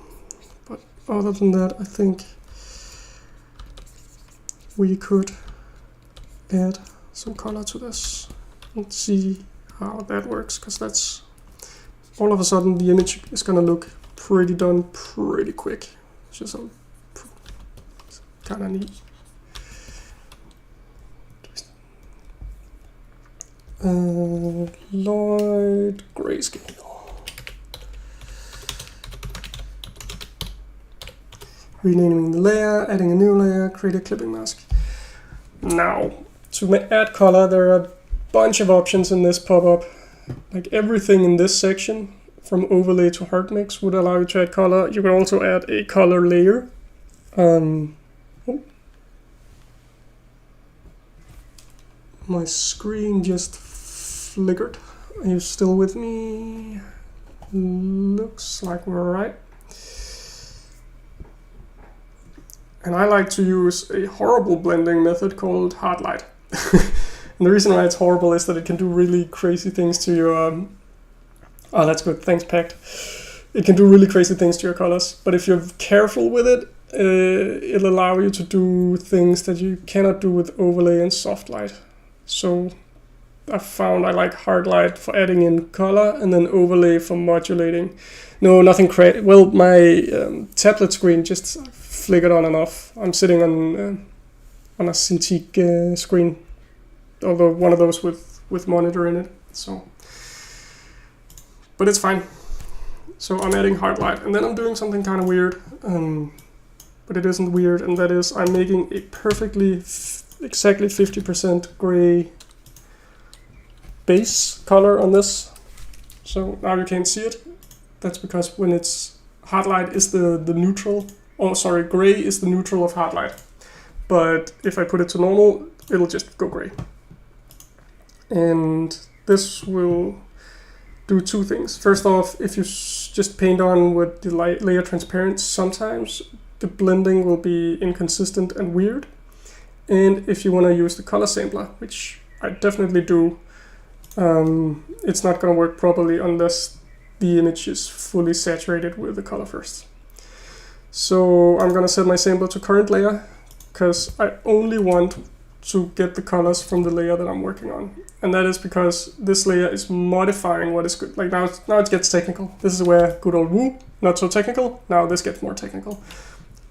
But other than that, I think we could add some color to this and see how that works, because that's all of a sudden the image is gonna look pretty done pretty quick. It's just kind of neat. Lloyd grayscale. Renaming the layer, adding a new layer, create a clipping mask. Now, to add color, there are a bunch of options in this pop-up. Like everything in this section, from overlay to hard mix, would allow you to add color. You can also add a color layer. My screen just flickered. Are you still with me? Looks like we're right. And I like to use a horrible blending method called hard light. And the reason why it's horrible is that it can do really crazy things to your... oh, that's good. Thanks, Pact. It can do really crazy things to your colors. But if you're careful with it, it'll allow you to do things that you cannot do with overlay and soft light. So I found I like hard light for adding in color, and then overlay for modulating. No, nothing crazy. Well, my tablet screen just flickered on and off. I'm sitting on a Cintiq screen, although one of those with monitor in it. So, but it's fine. So I'm adding hard light, and then I'm doing something kind of weird, but it isn't weird, and that is I'm making a perfectly exactly 50% gray base color on this. So now you can't see it. That's because when it's hard light is the neutral, oh sorry, gray is the neutral of hard light. But if I put it to normal, it'll just go gray. And this will do two things. First off, if you just paint on with the layer transparent, sometimes the blending will be inconsistent and weird. And if you want to use the color sampler, which I definitely do, it's not going to work properly unless the image is fully saturated with the color first. So I'm going to set my sampler to current layer, because I only want to get the colors from the layer that I'm working on. And that is because this layer is modifying what is good. Like now it gets technical. This is where good old woo, not so technical. Now this gets more technical.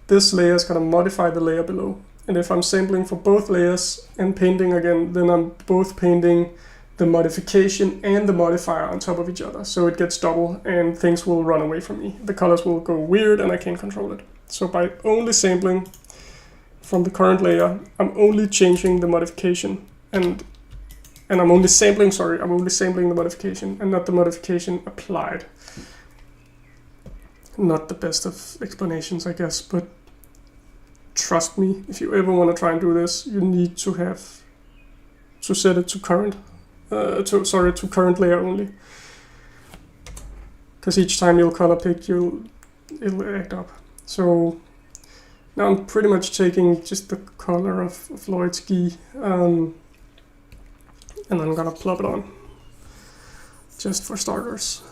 This layer is going to modify the layer below. And if I'm sampling for both layers and painting again, then I'm both painting the modification and the modifier on top of each other. So it gets double and things will run away from me. The colors will go weird and I can't control it. So by only sampling from the current layer, I'm only changing the modification and I'm only sampling the modification and not the modification applied. Not the best of explanations, I guess, but trust me, if you ever want to try and do this, you need to have to set it to current. To current layer only, because each time you'll color pick, it'll act up. So now I'm pretty much taking just the color of Lloyd's Ghee, and I'm gonna plop it on, just for starters.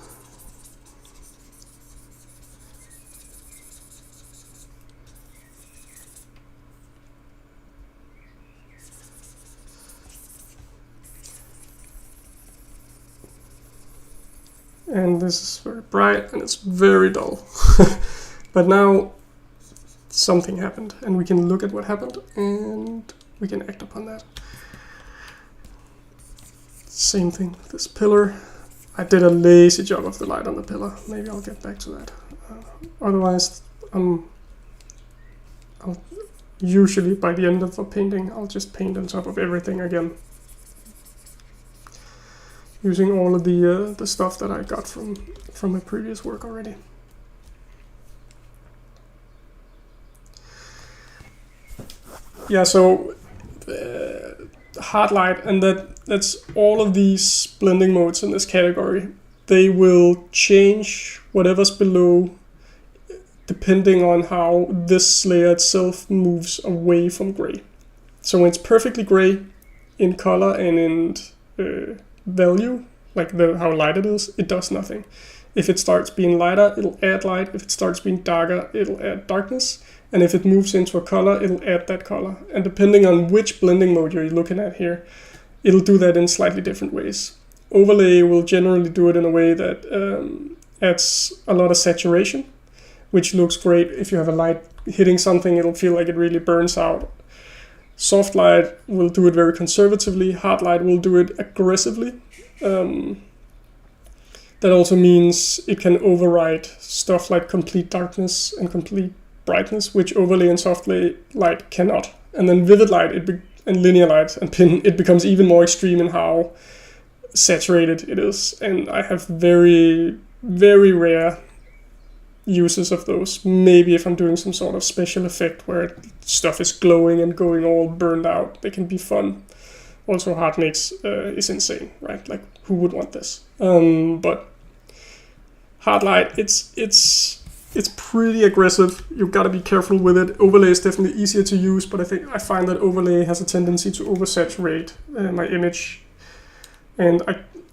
And this is very bright and it's very dull. But now something happened and we can look at what happened and we can act upon that. Same thing with this pillar. I did a lazy job of the light on the pillar. Maybe I'll get back to that. Otherwise, I'll usually by the end of a painting, I'll just paint on top of everything again, using all of the stuff that I got from my previous work already. Yeah, so hard light, and that's all of these blending modes in this category. They will change whatever's below depending on how this layer itself moves away from gray. So when it's perfectly gray in color and in value, like how light it is, it does nothing. If it starts being lighter, it'll add light. If it starts being darker, it'll add darkness. And if it moves into a color, it'll add that color. And depending on which blending mode you're looking at here, it'll do that in slightly different ways. Overlay will generally do it in a way that adds a lot of saturation, which looks great. If you have a light hitting something, it'll feel like it really burns out. Soft light will do it very conservatively. Hard light will do it aggressively. That also means it can override stuff like complete darkness and complete brightness, which overlay and soft light cannot. And then vivid light and linear light and pin, it becomes even more extreme in how saturated it is. And I have very, very rare uses of those. Maybe if I'm doing some sort of special effect where stuff is glowing and going all burned out, they can be fun. Also, hard mix is insane, right? Like, who would want this? But hard light, it's pretty aggressive. You've got to be careful with it. Overlay is definitely easier to use, but I find that overlay has a tendency to oversaturate my image, and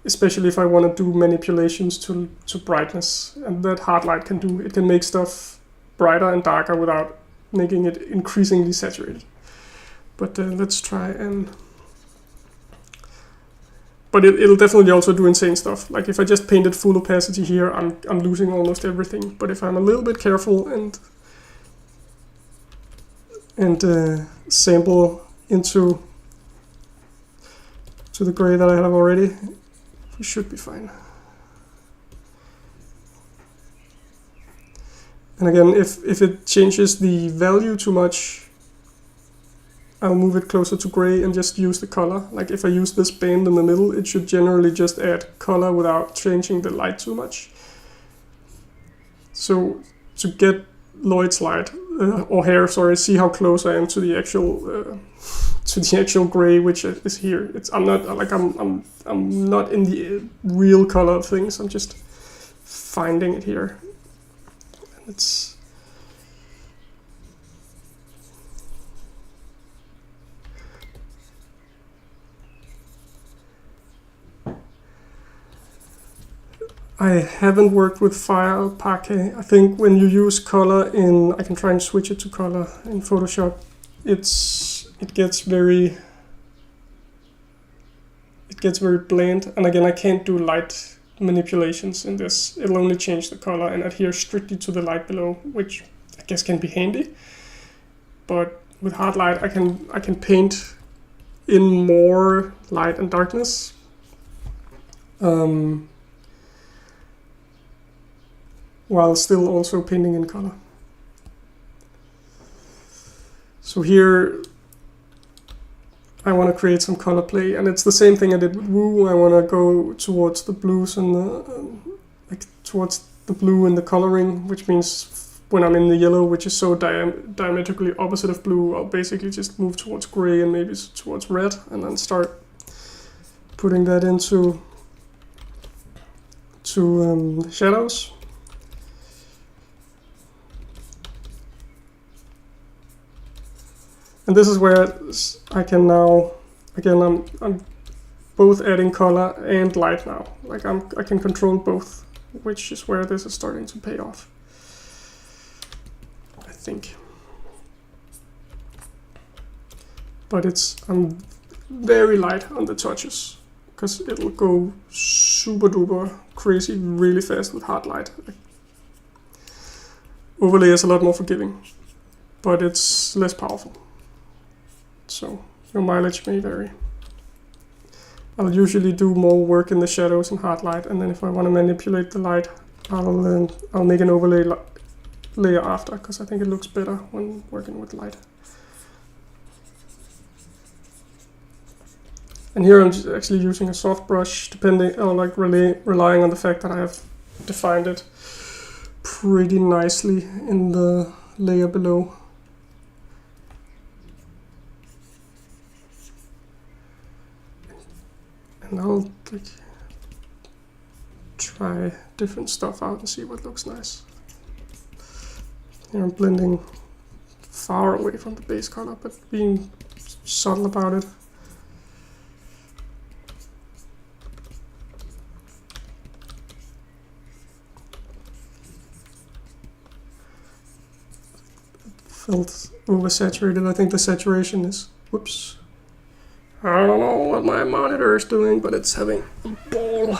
especially if I want to do manipulations to brightness, and that hard light can do. It can make stuff brighter and darker without making it increasingly saturated. But let's try and... But it'll definitely also do insane stuff. Like if I just painted full opacity here, I'm losing almost everything. But if I'm a little bit careful and sample into the gray that I have already, we should be fine. And again, if it changes the value too much, I'll move it closer to gray and just use the color. Like if I use this band in the middle, it should generally just add color without changing the light too much. So to get Lloyd's light, or hair, sorry, see how close I am to the actual gray, which is here. I'm not in the real color of things. I'm just finding it here. It's I haven't worked with fire parquet. I think when you use color in, I can try and switch it to color in Photoshop. It gets very bland. And again, I can't do light manipulations in this. It'll only change the color and adhere strictly to the light below, which I guess can be handy. But with hard light, I can paint in more light and darkness. While still also painting in color. So here I want to create some color play, and it's the same thing I did with Woo. I want to go towards the blues and towards the blue in the coloring, which means when I'm in the yellow, which is so diametrically opposite of blue, I'll basically just move towards gray and maybe towards red, and then start putting that into the shadows. And this is where I can now, again, I'm both adding color and light now. Like I can control both, which is where this is starting to pay off, I think. But I'm very light on the touches, because it'll go super duper crazy really fast with hard light. Overlay is a lot more forgiving, but it's less powerful. So your mileage may vary. I'll usually do more work in the shadows and hard light, and then if I want to manipulate the light, I'll make an overlay layer after, because I think it looks better when working with light. And here I'm just actually using a soft brush, relying on the fact that I have defined it pretty nicely in the layer below. And I'll try different stuff out and see what looks nice. Here I'm blending far away from the base color, but being subtle about it. It felt oversaturated. I think the saturation is, whoops. I don't know what my monitor is doing, but it's having a ball.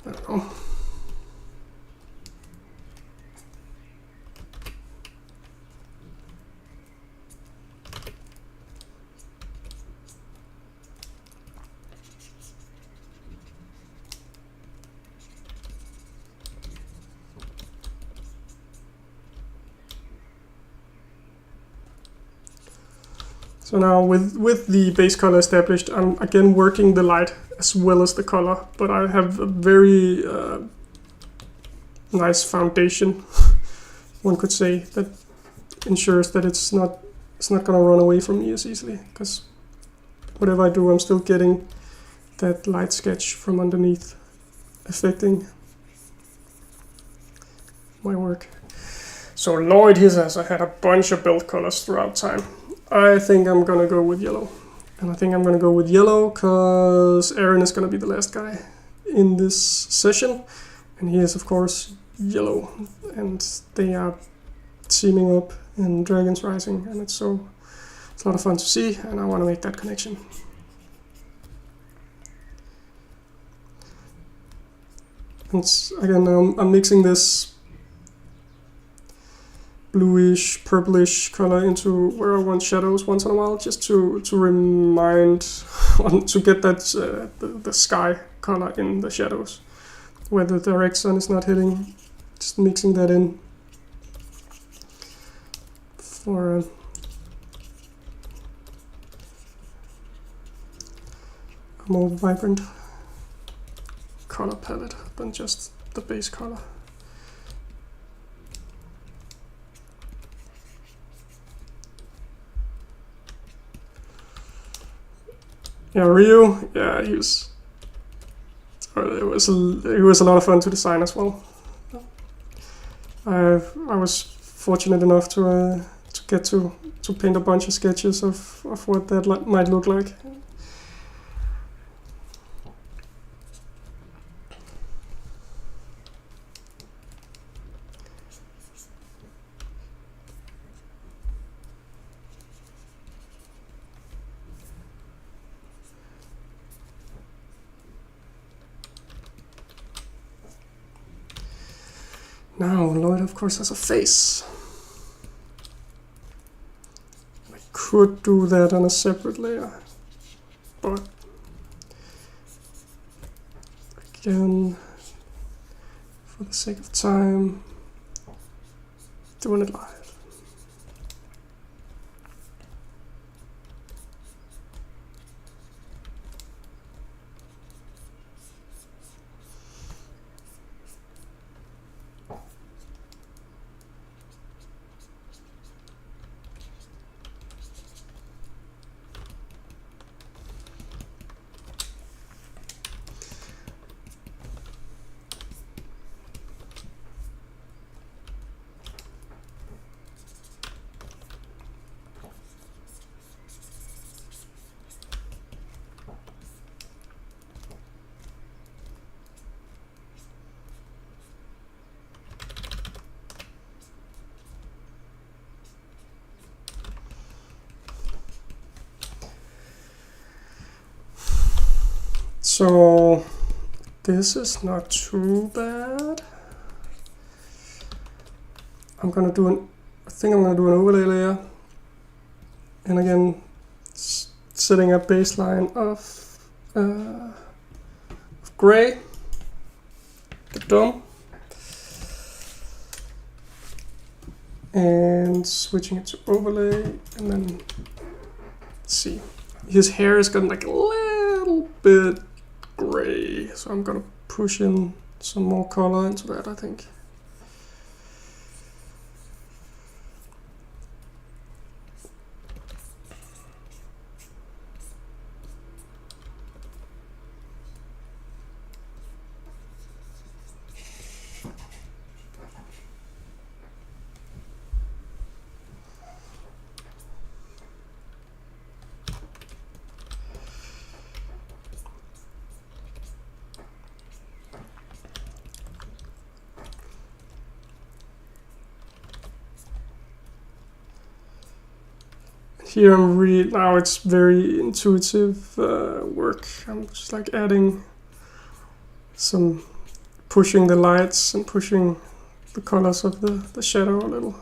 I don't know. So now with the base color established, I'm again working the light as well as the color, but I have a very nice foundation, one could say, that ensures that it's not gonna run away from me as easily, because whatever I do, I'm still getting that light sketch from underneath affecting my work. So Lloyd, he says, I had a bunch of build colors throughout time. I think I'm gonna go with yellow. And I think I'm gonna go with yellow because Aaron is gonna be the last guy in this session. And he is, of course, yellow. And they are teaming up in Dragons Rising, and it's a lot of fun to see, and I want to make that connection. And again, I'm mixing this bluish, purplish color into where I want shadows once in a while, just to remind, to get that the sky color in the shadows, where the direct sun is not hitting. Just mixing that in for a more vibrant color palette than just the base color. Yeah, Ryu. Yeah, he was. It was a lot of fun to design as well. I was fortunate enough to get to paint a bunch of sketches of what that might look like. Now, Lloyd, of course, has a face. I could do that on a separate layer, but again, for the sake of time, doing it live. So this is not too bad. I think I'm gonna do an overlay layer, and again, setting a baseline of gray, the dome, and switching it to overlay, and then let's see. His hair is getting like a little bit gray, so I'm gonna push in some more color into that, I think. Here now it's very intuitive work. I'm just like adding pushing the lights and pushing the colors of the shadow a little.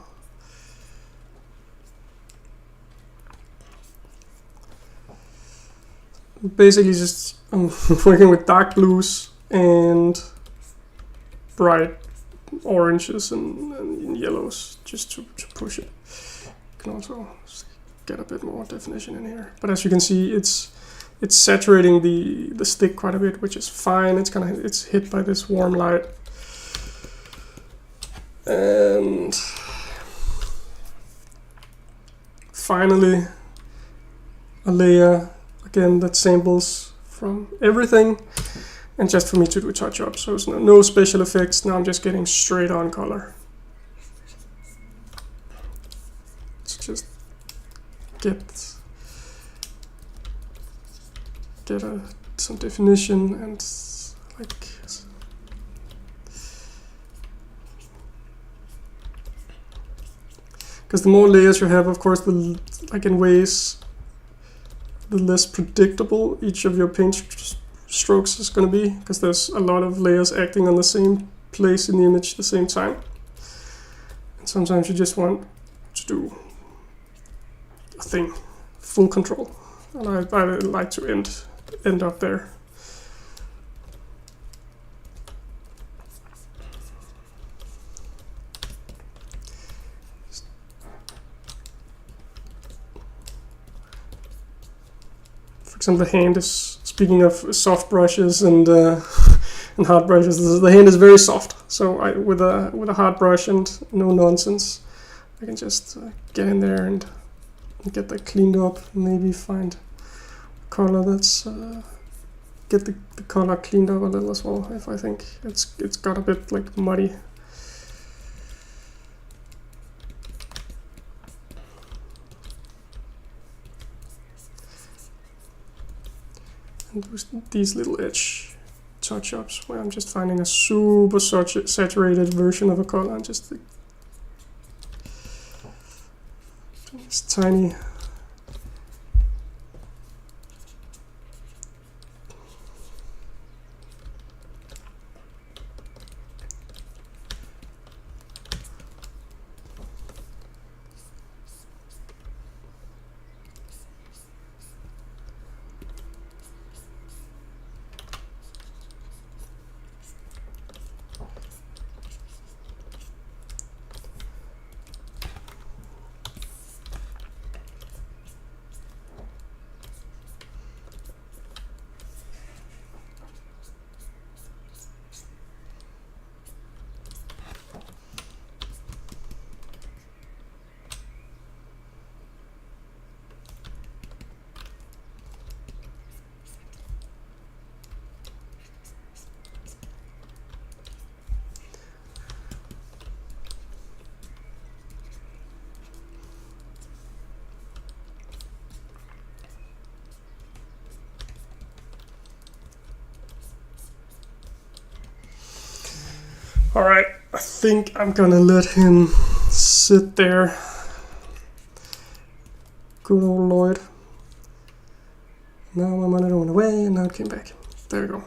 Basically just I'm working with dark blues and bright oranges and yellows just to push it. You can also get a bit more definition in here, but as you can see, it's saturating the stick quite a bit, which is fine. It's hit by this warm light, and finally a layer again that samples from everything, and just for me to do touch up. So it's no special effects. Now I'm just getting straight on color. Let's just get some definition and like because the more layers you have, of course, the like in ways, the less predictable each of your paint strokes is going to be, because there's a lot of layers acting on the same place in the image at the same time. And sometimes you just want to do a thing, full control, and I like to end up there. For example, the hand is, speaking of soft brushes and hard brushes, the hand is very soft. So with a hard brush and no nonsense, I can just get in there and get that cleaned up. Maybe find color that's get the color cleaned up a little as well if I think it's got a bit like muddy. And these little edge touch-ups where I'm just finding a super saturated version of a color and just this tiny Alright, I think I'm gonna let him sit there. Good old Lloyd. Now my monitor went away and now it came back. There we go.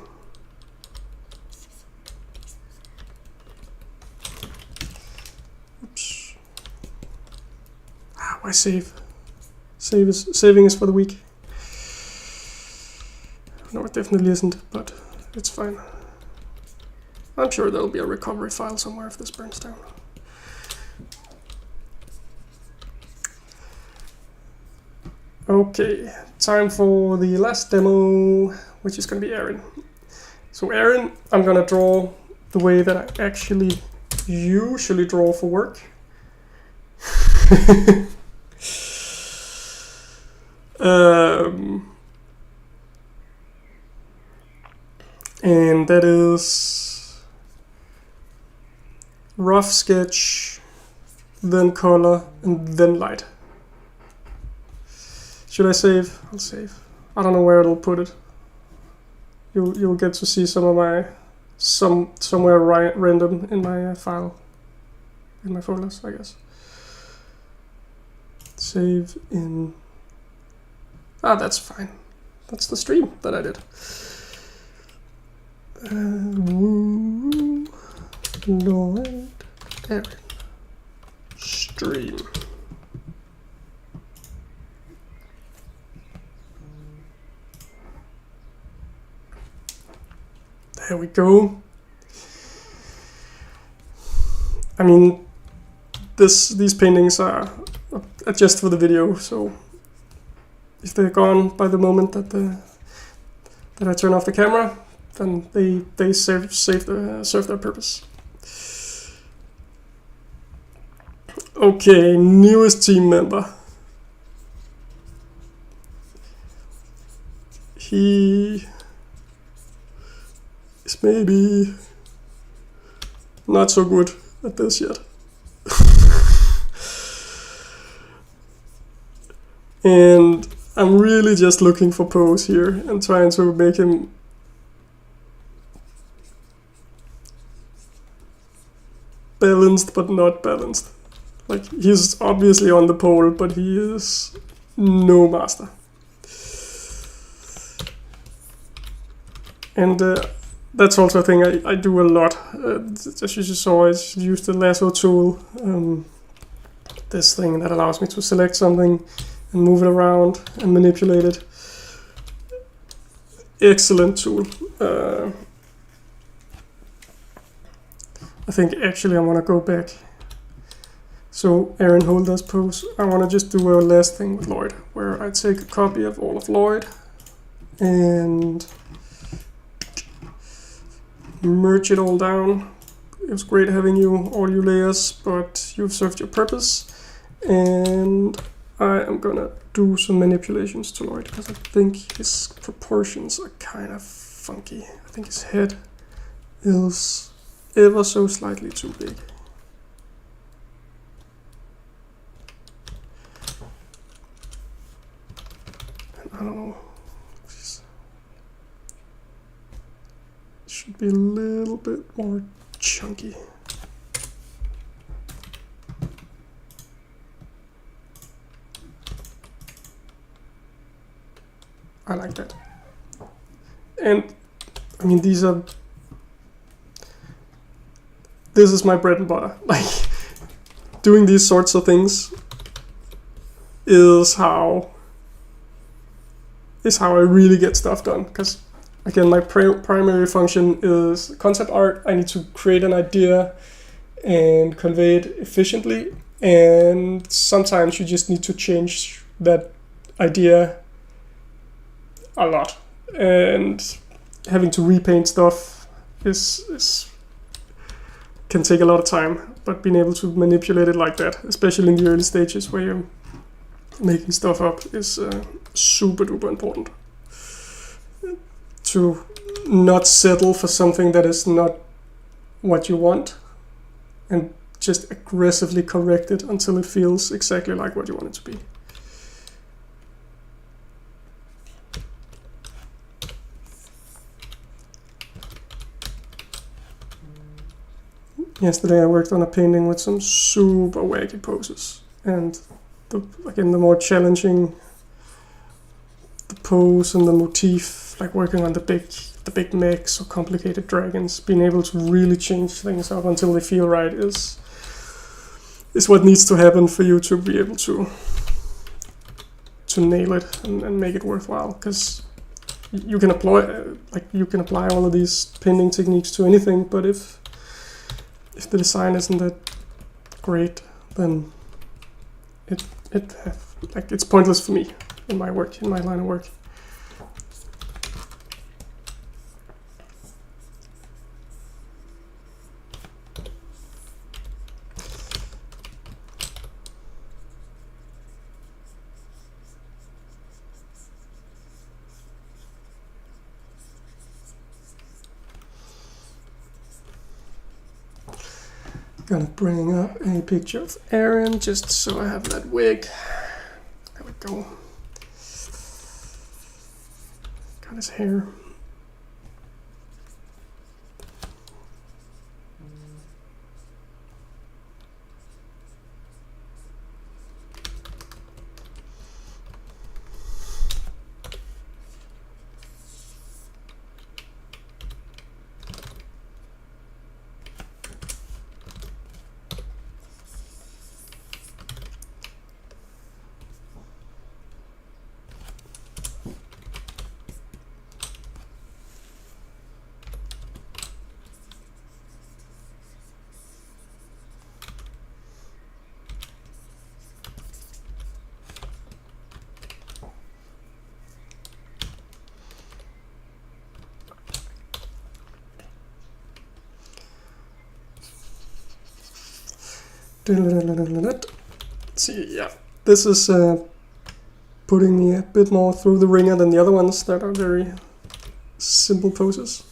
Oops. Why save? Saving is for the weak. No, it definitely isn't, but it's fine. I'm sure there'll be a recovery file somewhere if this burns down. Okay, time for the last demo, which is going to be Aaron. So Aaron, I'm going to draw the way that I actually usually draw for work. And that is rough sketch, then color, and then light. Should I save? I'll save. I don't know where it'll put it. You'll get to see some of my somewhere random in my file, in my folders, I guess. Save in. That's fine. That's the stream that I did. Lloyd Aaron stream. There we go. I mean, these paintings are just for the video, so if they're gone by the moment that I turn off the camera, then they serve their purpose. Okay, newest team member. He is maybe not so good at this yet. And I'm really just looking for pose here and trying to make him balanced but not balanced. Like, he's obviously on the pole, but he is no master. And that's also a thing I do a lot. As you just saw, I use the lasso tool. This thing that allows me to select something and move it around and manipulate it. Excellent tool. I think actually I want to go back. So Aaron Holder's pose. I want to just do a last thing with Lloyd, where I take a copy of all of Lloyd and merge it all down. It was great having you, all you layers, but you've served your purpose. And I am gonna do some manipulations to Lloyd because I think his proportions are kind of funky. I think his head is ever so slightly too big. And I don't know. It should be a little bit more chunky. I like that. And I mean, this is my bread and butter. Like, doing these sorts of things is how I really get stuff done. Because again, my primary function is concept art. I need to create an idea and convey it efficiently. And sometimes you just need to change that idea a lot, and having to repaint stuff is can take a lot of time, but being able to manipulate it like that, especially in the early stages where you're making stuff up, is super duper important. To not settle for something that is not what you want, and just aggressively correct it until it feels exactly like what you want it to be. Yesterday I worked on a painting with some super wacky poses, and the more challenging the pose and the motif, like working on the big mechs or complicated dragons, being able to really change things up until they feel right is what needs to happen for you to be able to nail it and make it worthwhile. Because you can apply all of these painting techniques to anything, but if the design isn't that great, then it's pointless for me in my line of work. Gonna bring up a picture of Aaron just so I have that wig. There we go. Got his hair. Let's see, yeah. This is putting me a bit more through the ringer than the other ones that are very simple poses,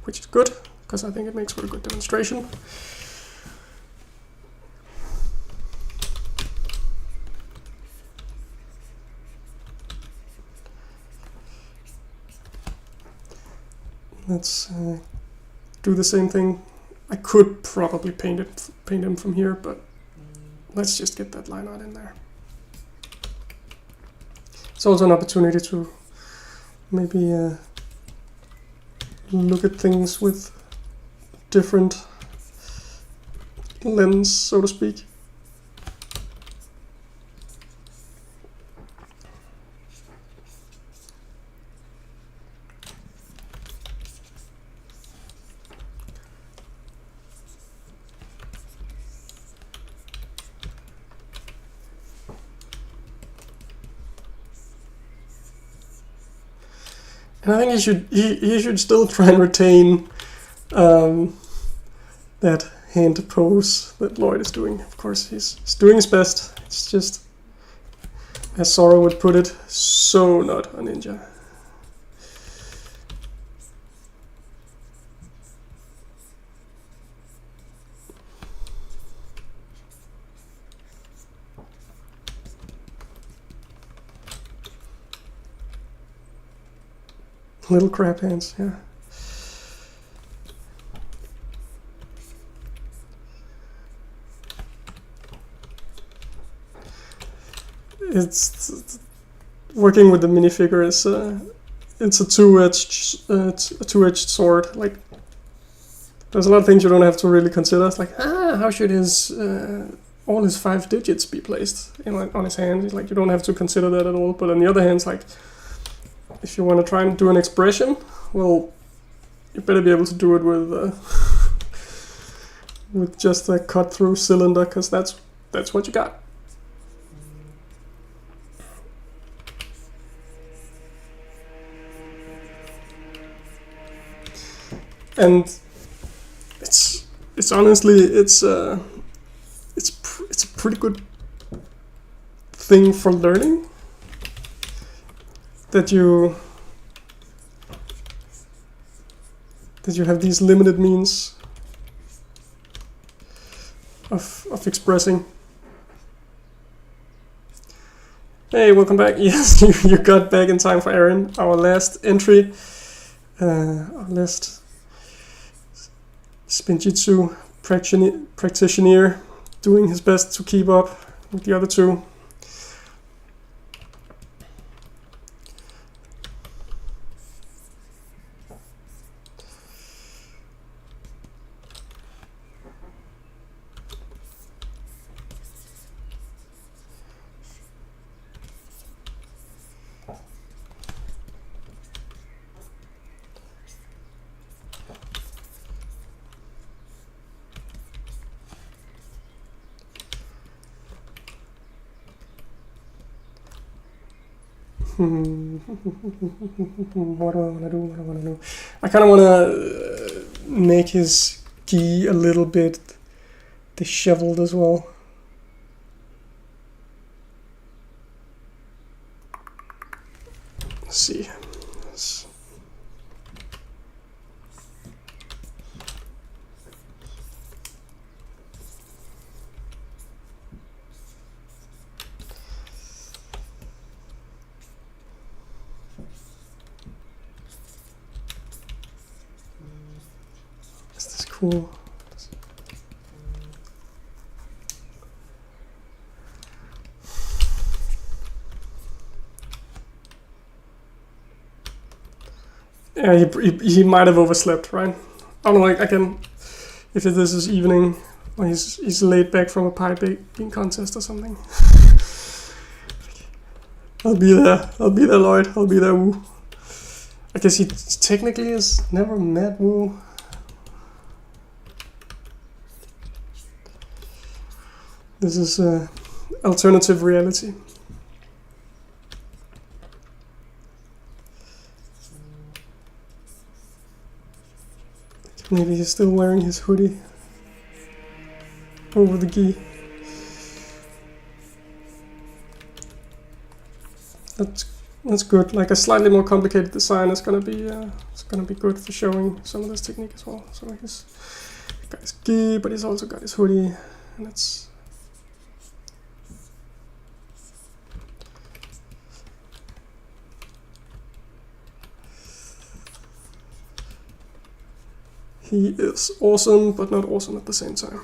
which is good, because I think it makes for a good demonstration. Let's do the same thing. I could probably paint him from here, but let's just get that line art in there. It's also an opportunity to maybe look at things with different lens, so to speak. And I think he should still try and retain that hand pose that Lloyd is doing. Of course, he's doing his best. It's just, as Sora would put it, so not a ninja. Little crab hands, yeah. It's working with the minifigure is it's a two-edged sword. Like, there's a lot of things you don't have to really consider. It's like, how should his all his 5 digits be placed on his hand? Like, you don't have to consider that at all. But on the other hand, it's like, if you want to try and do an expression, well, you better be able to do it with just a cut-through cylinder, because that's what you got. And it's honestly it's a pretty good thing for learning, that you have these limited means of expressing. Hey, welcome back. Yes, you got back in time for Aaron, our last entry, our last Spinjitzu practitioner, doing his best to keep up with the other two. What do I want to do? I kind of want to make his gi a little bit disheveled as well. Let's see. Cool. Yeah, he might have overslept, right? I don't know, like, I can, if this is evening, or he's laid back from a pie baking contest or something. I'll be there, Lloyd, I'll be there, Woo. I guess he technically has never met Woo. This is alternative reality. Maybe he's still wearing his hoodie over the gi. That's good. Like, a slightly more complicated design is gonna be good for showing some of this technique as well. So he's got his gi, but he's also got his hoodie, and it's. He is awesome, but not awesome at the same time.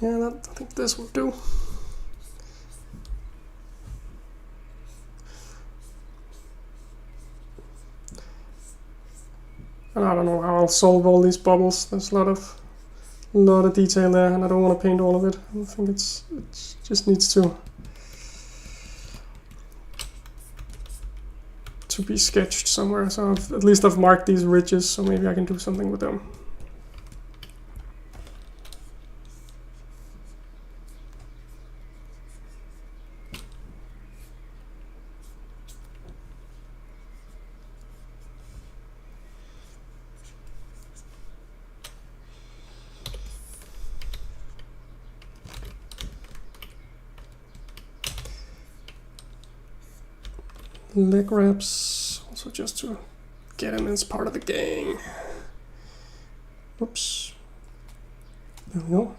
Yeah, I think this will do. And I don't know how I'll solve all these bubbles. There's a lot of detail there, and I don't want to paint all of it. I think it just needs to be sketched somewhere. So at least I've marked these ridges, so maybe I can do something with them. Leg wraps, also just to get him as part of the gang. Oops. There we go.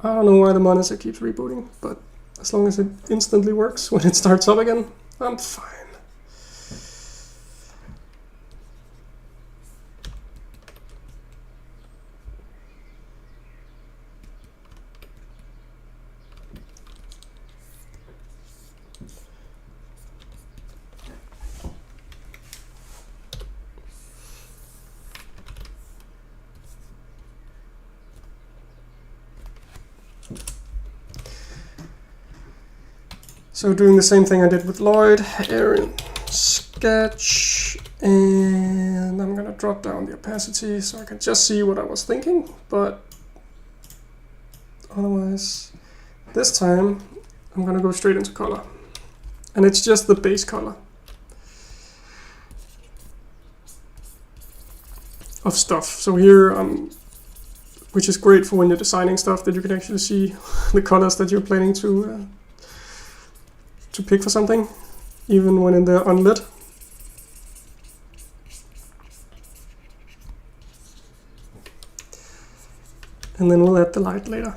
I don't know why the monitor keeps rebooting, but as long as it instantly works when it starts up again, I'm fine. So doing the same thing I did with Lloyd, Aaron, sketch, and I'm gonna drop down the opacity so I can just see what I was thinking, but otherwise, this time I'm gonna go straight into color. And it's just the base color of stuff. So here, which is great for when you're designing stuff, that you can actually see the colors that you're planning to pick for something, even when they're unlit. And then we'll add the light later.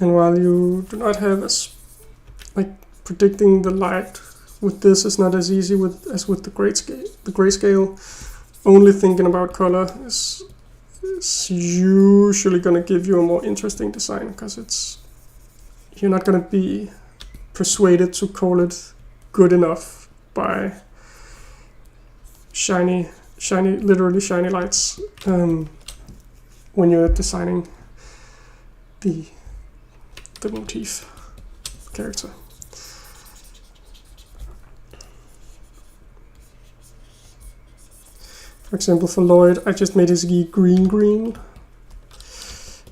And while you do not have predicting the light with this is not as easy as with the grayscale, only thinking about color is usually going to give you a more interesting design, because you're not going to be persuaded to call it good enough by literally shiny lights when you're designing the motif character. For example, for Lloyd, I just made his gi green,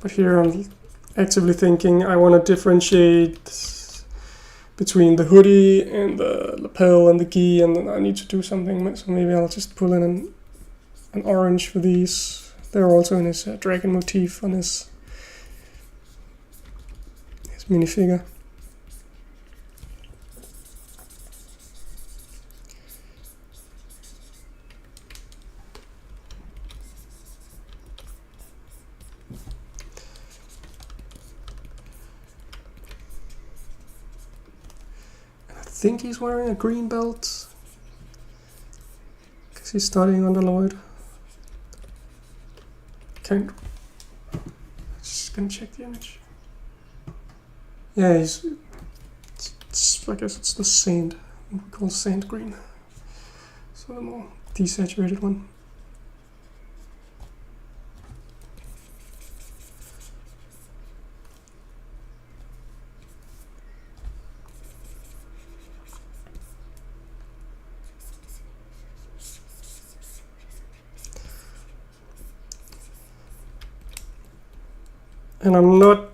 but here I'm actively thinking I want to differentiate between the hoodie and the lapel and the gi, and then I need to do something, so maybe I'll just pull in an orange for these. They're also in his dragon motif on his minifigure. I think he's wearing a green belt because he's studying under Lloyd. Can't. Just gonna check the image. Yeah, I guess it's the sand, what we call sand green. So the more desaturated one. And I'm not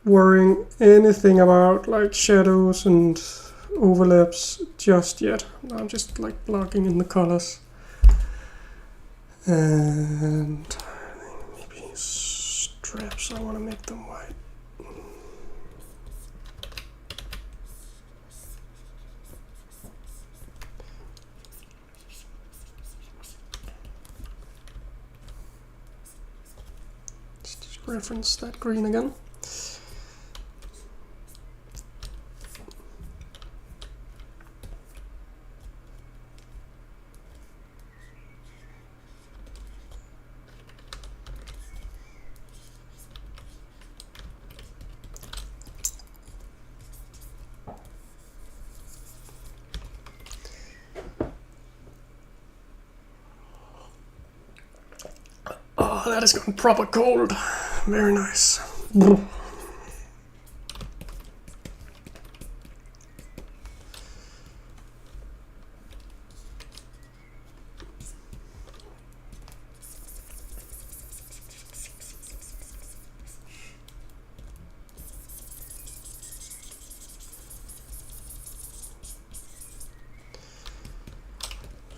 worrying anything about shadows and overlaps just yet. I'm just blocking in the colors. And maybe straps, I want to make them white. reference that green again. Oh, that has gone proper cold. Very nice.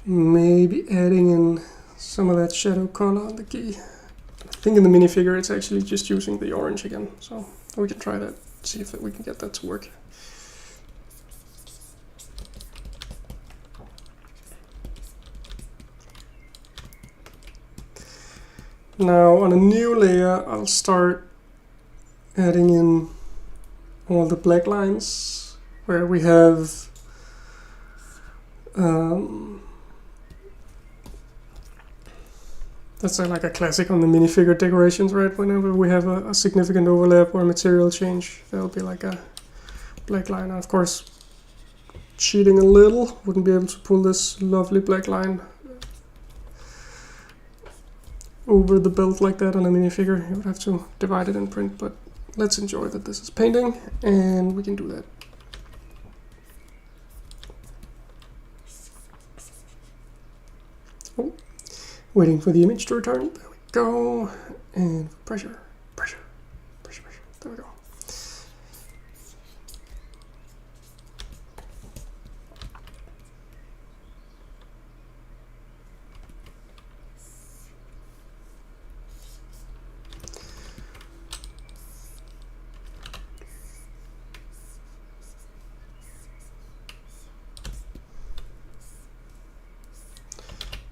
Maybe adding in some of that shadow color on the gi. I think in the minifigure it's actually just using the orange again, so we can try that, see if we can get that to work. Now on a new layer I'll start adding in all the black lines where we have that's like a classic on the minifigure decorations, right? Whenever we have a significant overlap or a material change, there'll be like a black line. And of course, cheating a little, wouldn't be able to pull this lovely black line over the belt like that on a minifigure. You would have to divide it in print, but let's enjoy that this is painting, and we can do that. Oh. Waiting for the image to return. There we go. And pressure, pressure, pressure, pressure. There we go.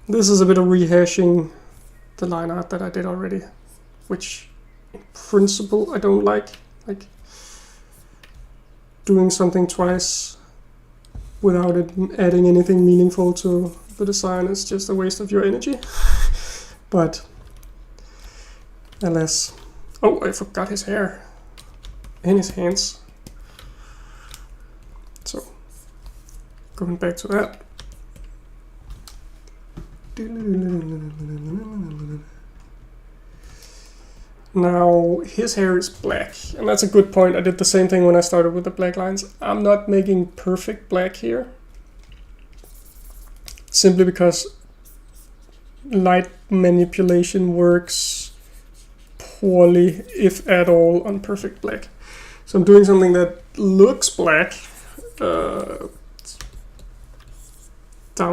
This is a bit of rehashing the line art that I did already, which in principle I don't like doing something twice without it adding anything meaningful to the design is just a waste of your energy. But alas. Oh, I forgot his hair and his hands. So going back to that. Now his hair is black, and that's a good point. I did the same thing when I started with the black lines. I'm not making perfect black here, simply because light manipulation works poorly, if at all, on perfect black. So I'm doing something that looks black down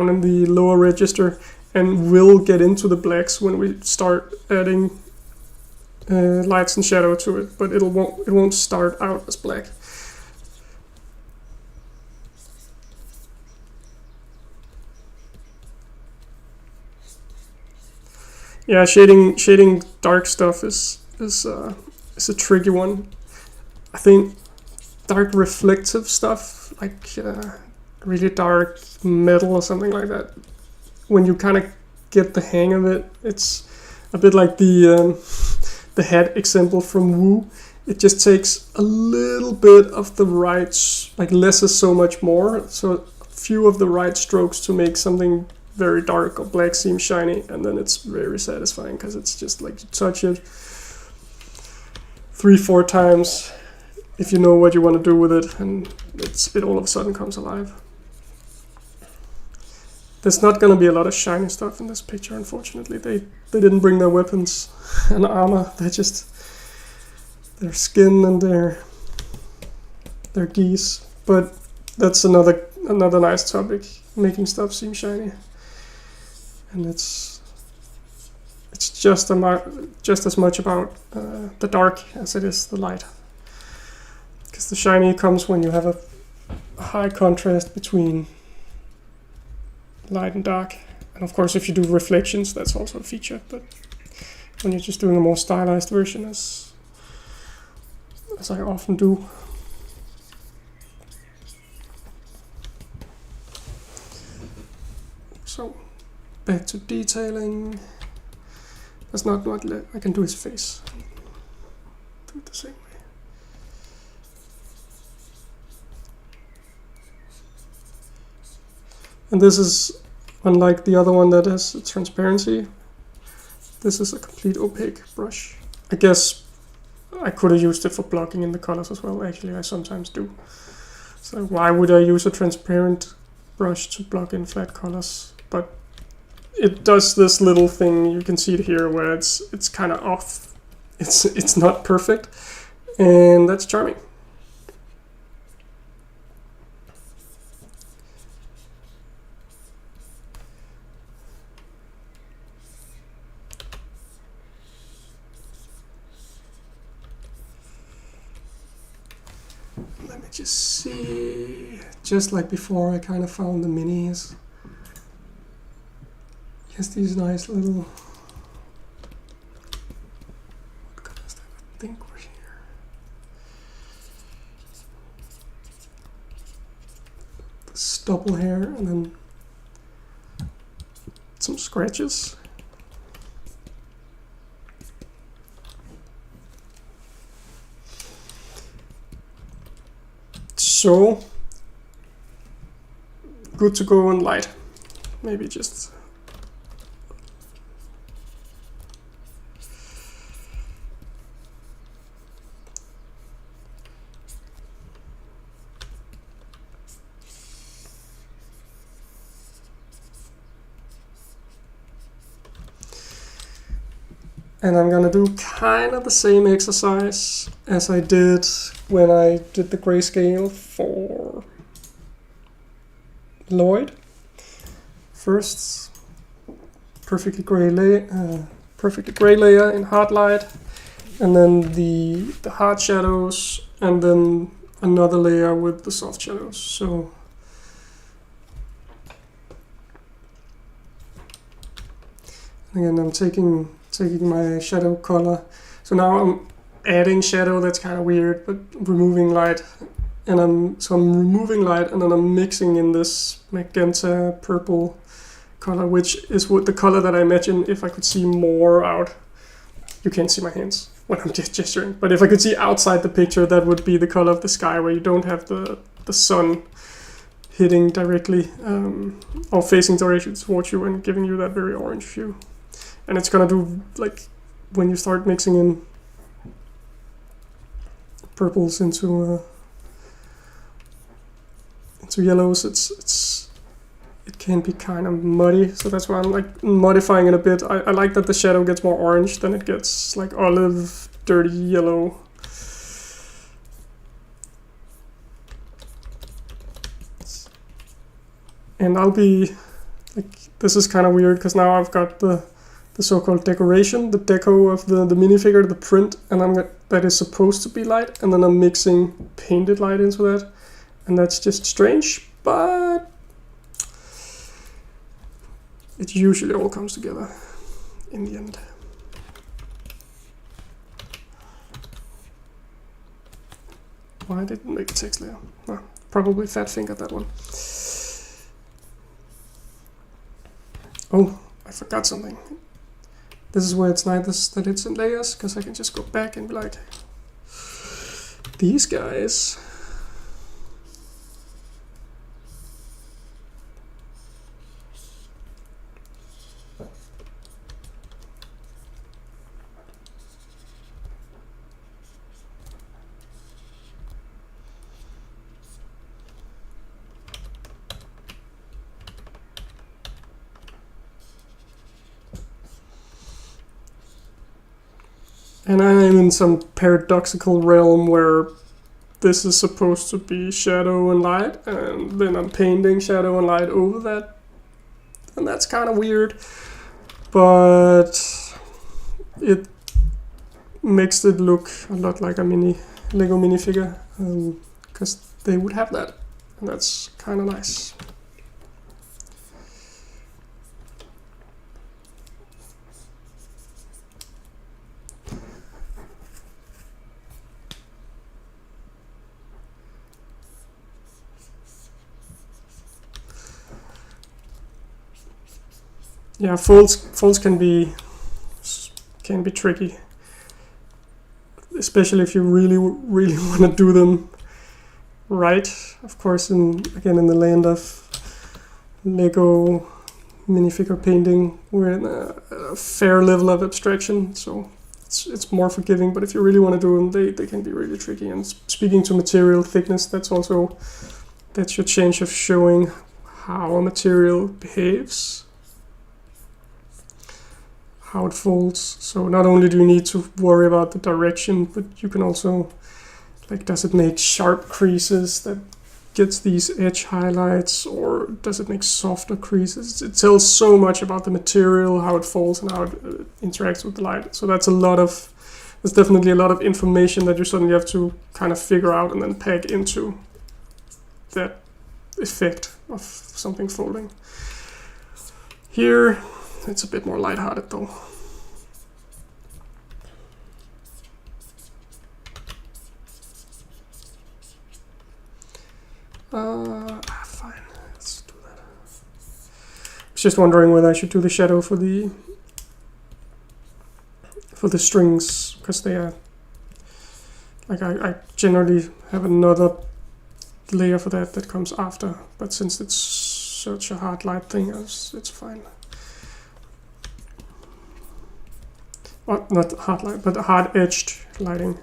in the lower register, and will get into the blacks when we start adding lights and shadow to it, but it won't start out as black. Yeah, shading dark stuff is a tricky one. I think dark reflective stuff, like really dark metal or something like that, when you kind of get the hang of it, it's a bit like the head example from Wu. It just takes a little bit of the right, like less is so much more, so a few of the right strokes to make something very dark or black seem shiny, and then it's very satisfying because it's just like you touch it 3-4 times if you know what you want to do with it, and it all of a sudden comes alive. There's not going to be a lot of shiny stuff in this picture, unfortunately. They didn't bring their weapons and armor. They're just their skin and their geese. But that's another nice topic, making stuff seem shiny. And it's just as much about the dark as it is the light. Because the shiny comes when you have a high contrast between light and dark, and of course if you do reflections, that's also a feature, but when you're just doing a more stylized version, as I often do. So back to detailing. That's not what I can do his face. Do it the same way. And this is, unlike the other one that has transparency, this is a complete opaque brush. I guess I could have used it for blocking in the colors as well. Actually, I sometimes do. So why would I use a transparent brush to block in flat colors? But it does this little thing, you can see it here, where it's kind of off. It's not perfect, and that's charming. Let me just see. Just like before, I kind of found the minis. Yes, these nice little. What colors that I think were here? The stubble hair, and then some scratches. So, good to go on light. Maybe just... And I'm gonna do kind of the same exercise as I did when I did the grayscale for Lloyd. First, perfectly gray layer in hard light, and then the hard shadows, and then another layer with the soft shadows. So again, I'm taking my shadow color. So now I'm adding shadow. That's kind of weird, but removing light. And I'm removing light, and then I'm mixing in this magenta purple color, which is what the color that I imagine if I could see more out. You can't see my hands when I'm just gesturing, but if I could see outside the picture, that would be the color of the sky, where you don't have the sun hitting directly or facing directly towards you and giving you that very orange hue. And it's gonna do, like, when you start mixing in purples into yellows, it can be kind of muddy. So that's why I'm like modifying it a bit. I like that the shadow gets more orange than it gets like olive, dirty yellow. And I'll be like, this is kind of weird because now I've got the so-called decoration, the deco of the minifigure, the print, and that is supposed to be light, and then I'm mixing painted light into that, and that's just strange, but it usually all comes together in the end. Why didn't it make a text layer? Well, probably fat fingered that one. Oh, I forgot something. This is where it's nice that it's in layers, because I can just go back and be like, these guys. And I am in some paradoxical realm where this is supposed to be shadow and light, and then I'm painting shadow and light over that. And that's kind of weird, but it makes it look a lot like a Lego minifigure, because they would have that, and that's kind of nice. yeah, folds can be tricky, especially if you really want to do them right. Of course, again in the land of Lego minifigure painting, we're in a fair level of abstraction, so it's more forgiving. But if you really want to do them, they can be really tricky. And speaking to material thickness, that's your change of showing how a material behaves, how it folds. So not only do you need to worry about the direction, but you can also, like, does it make sharp creases that gets these edge highlights, or does it make softer creases? It tells so much about the material, how it falls, and how it interacts with the light. So there's definitely a lot of information that you suddenly have to kind of figure out and then pack into that effect of something folding. Here, it's a bit more lighthearted though. Fine, let's do that. I was just wondering whether I should do the shadow for the strings, because they are, like, I generally have another layer for that comes after, but since it's such a hard light thing, it's fine. Well, not hard light, but hard edged lighting.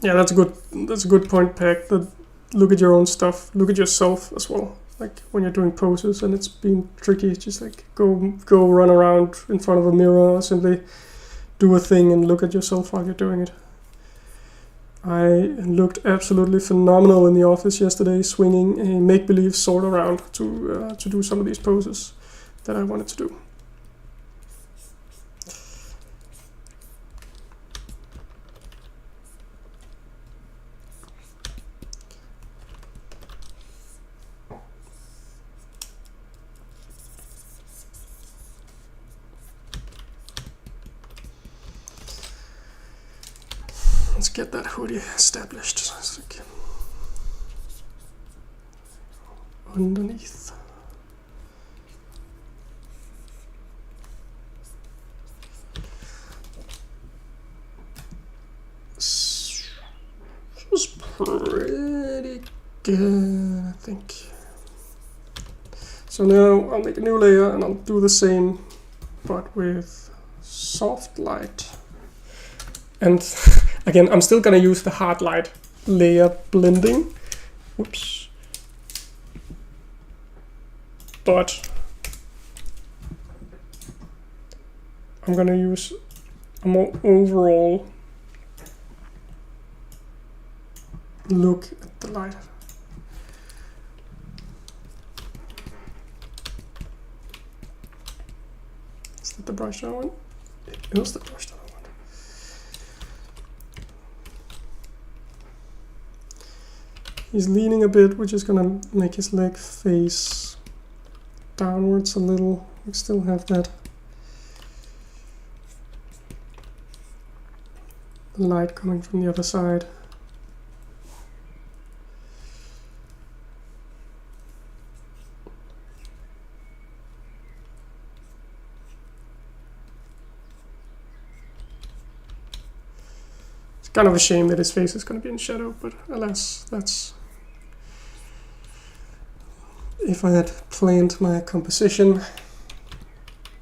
Yeah, that's a good point, Peg. Look at your own stuff. Look at yourself as well. Like when you're doing poses and it's being tricky, just like go run around in front of a mirror, or simply do a thing and look at yourself while you're doing it. I looked absolutely phenomenal in the office yesterday, swinging a make-believe sword around to do some of these poses that I wanted to do. Let's get that hoodie established. Like underneath. This was pretty good, I think. So now I'll make a new layer and I'll do the same, but with soft light. And again, I'm still gonna use the hard light layer blending. Whoops. But I'm gonna use a more overall look at the light. Is that the brush I want? It is the brush that I want. He's leaning a bit, which is gonna make his leg face downwards a little. We still have that light coming from the other side. It's kind of a shame that his face is going to be in shadow, but alas, that's... If I had planned my composition, I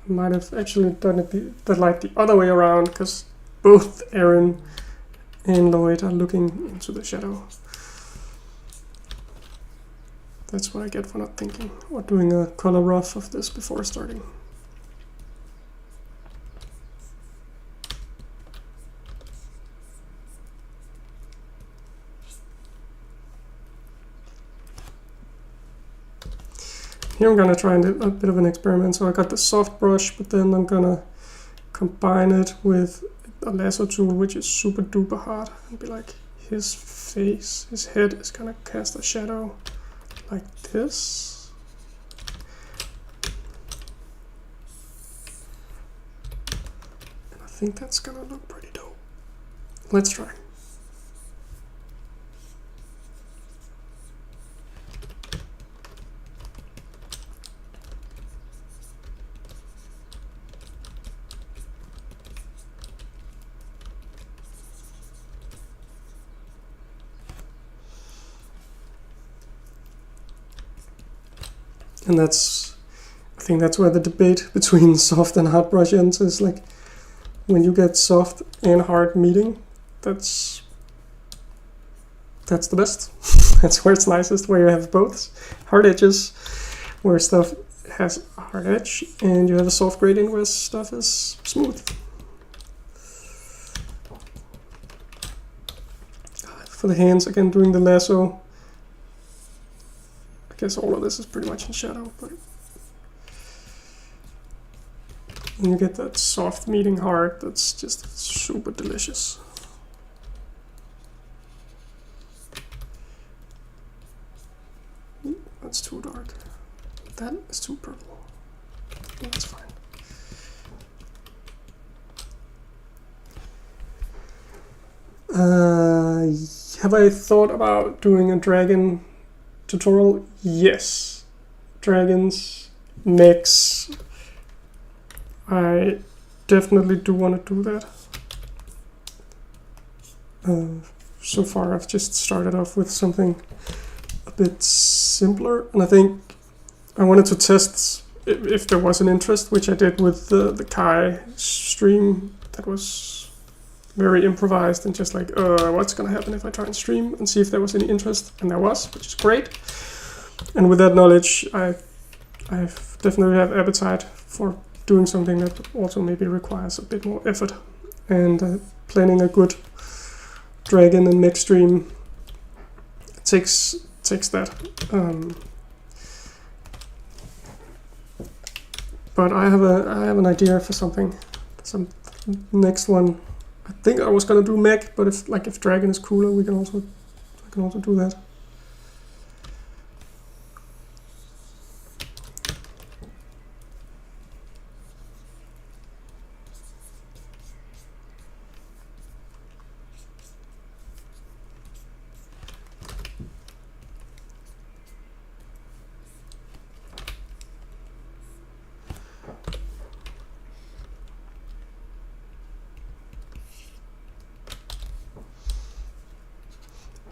might have actually done it the light the other way around, because both Aaron and Lloyd are looking into the shadow. That's what I get for not thinking or doing a color rough of this before starting. Here I'm gonna try and do a bit of an experiment. So I got the soft brush, but then I'm gonna combine it with a lasso tool, which is super duper hard, and be like, his face, his head is gonna cast a shadow like this. And I think that's gonna look pretty dope. Let's try. And I think that's where the debate between soft and hard brush ends, is like when you get soft and hard meeting, that's the best. That's where it's nicest, where you have both hard edges, where stuff has a hard edge, and you have a soft gradient where stuff is smooth. For the hands, again, doing the lasso, I guess all of this is pretty much in shadow, but when you get that soft meeting hard, that's just super delicious. That's too dark. That is too purple. That's fine. Have I thought about doing a dragon tutorial? Yes. Dragons, mechs. I definitely do want to do that. So far I've just started off with something a bit simpler, and I think I wanted to test if there was an interest, which I did with the Kai stream. That was very improvised and just like, what's gonna happen if I try and stream, and see if there was any interest, and there was, which is great. And with that knowledge, I definitely have appetite for doing something that also maybe requires a bit more effort, and planning a good dragon and mech stream takes that. But I have an idea for something. Some next one. I think I was gonna do mech, but if dragon is cooler, I can also do that.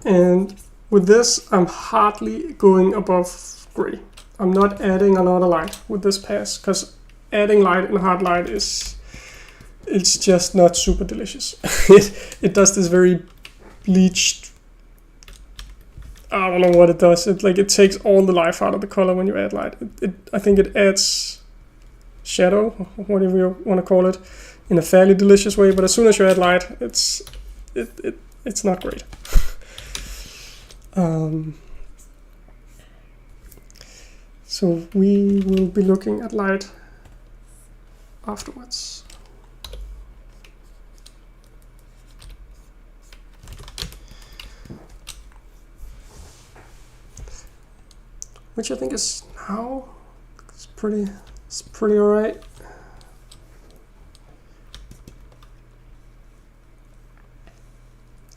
And with this, I'm hardly going above gray. I'm not adding a lot of light with this pass, because adding light and hard light it's just not super delicious. It does this very bleached, I don't know what it does. It takes all the life out of the color when you add light. I think it adds shadow, whatever you want to call it, in a fairly delicious way. But as soon as you add light, it's not great. So we will be looking at light afterwards. Which I think is now, it's pretty alright.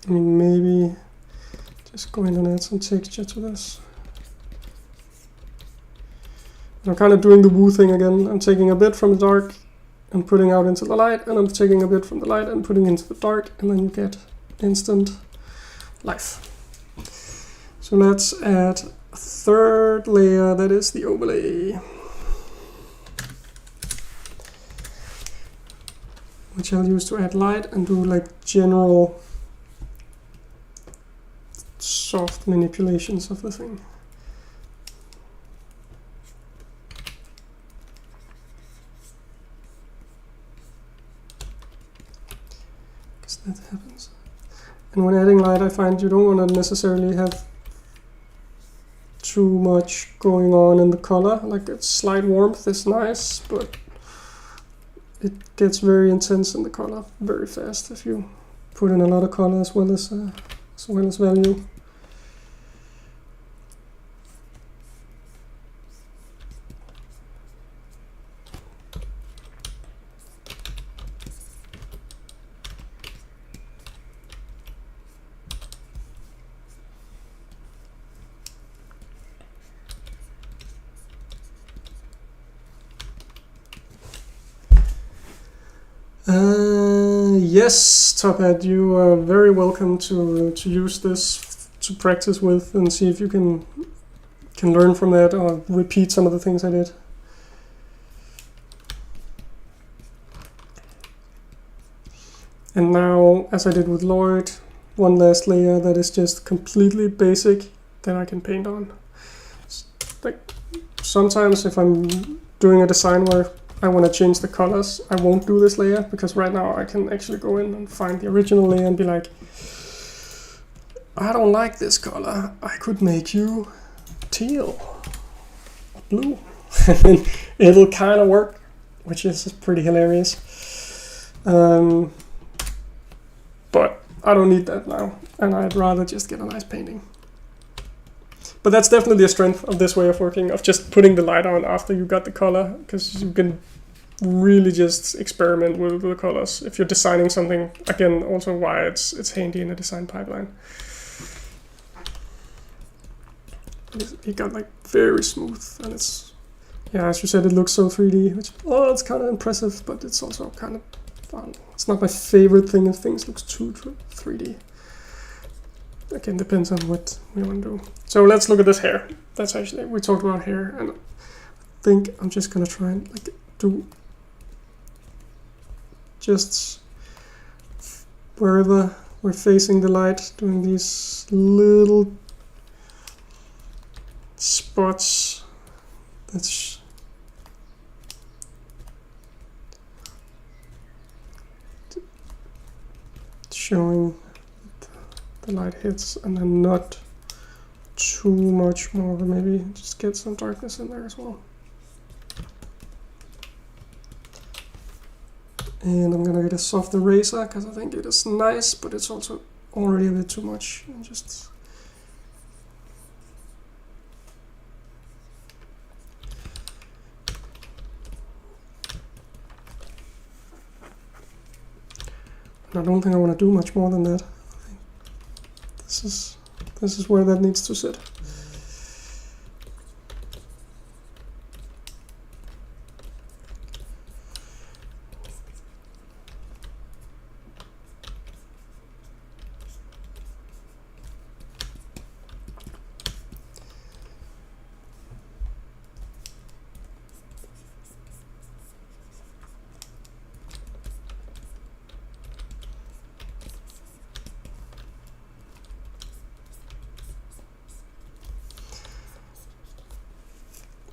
I mean, maybe just going to add some texture to this. I'm kind of doing the woo thing again. I'm taking a bit from the dark and putting out into the light, and I'm taking a bit from the light and putting into the dark, and then you get instant life. So let's add a third layer, that is the overlay, which I'll use to add light and do like general soft manipulations of the thing. Because that happens. And when adding light, I find you don't want to necessarily have too much going on in the color. Like a slight warmth is nice, but it gets very intense in the color very fast if you put in a lot of color as well as value. Yes, Tophead, you are very welcome to use this to practice with and see if you can can learn from that or repeat some of the things I did. And now, as I did with Lloyd, one last layer that is just completely basic that I can paint on. Like sometimes if I'm doing a design where I want to change the colors, I won't do this layer, because right now I can actually go in and find the original layer and be like, I don't like this color, I could make you teal or blue. And it'll kind of work, which is pretty hilarious. But I don't need that now, and I'd rather just get a nice painting. But that's definitely a strength of this way of working, of just putting the light on after you got the color, because you can really just experiment with the colors. If you're designing something, again, also why it's handy in a design pipeline. It got like very smooth, and it's, yeah, as you said, it looks so 3D, which, oh, it's kind of impressive, but it's also kind of fun. It's not my favorite thing if things look too 3D. Again, depends on what we want to do. So let's look at this hair. That's actually, we talked about hair, and I think I'm just gonna try and like do just wherever we're facing the light, doing these little spots. That's showing the light hits, and then not too much more, but maybe just get some darkness in there as well. And I'm gonna get a soft eraser because I think it is nice, but it's also already a bit too much. And just I don't think I want to do much more than that. I think this is where that needs to sit.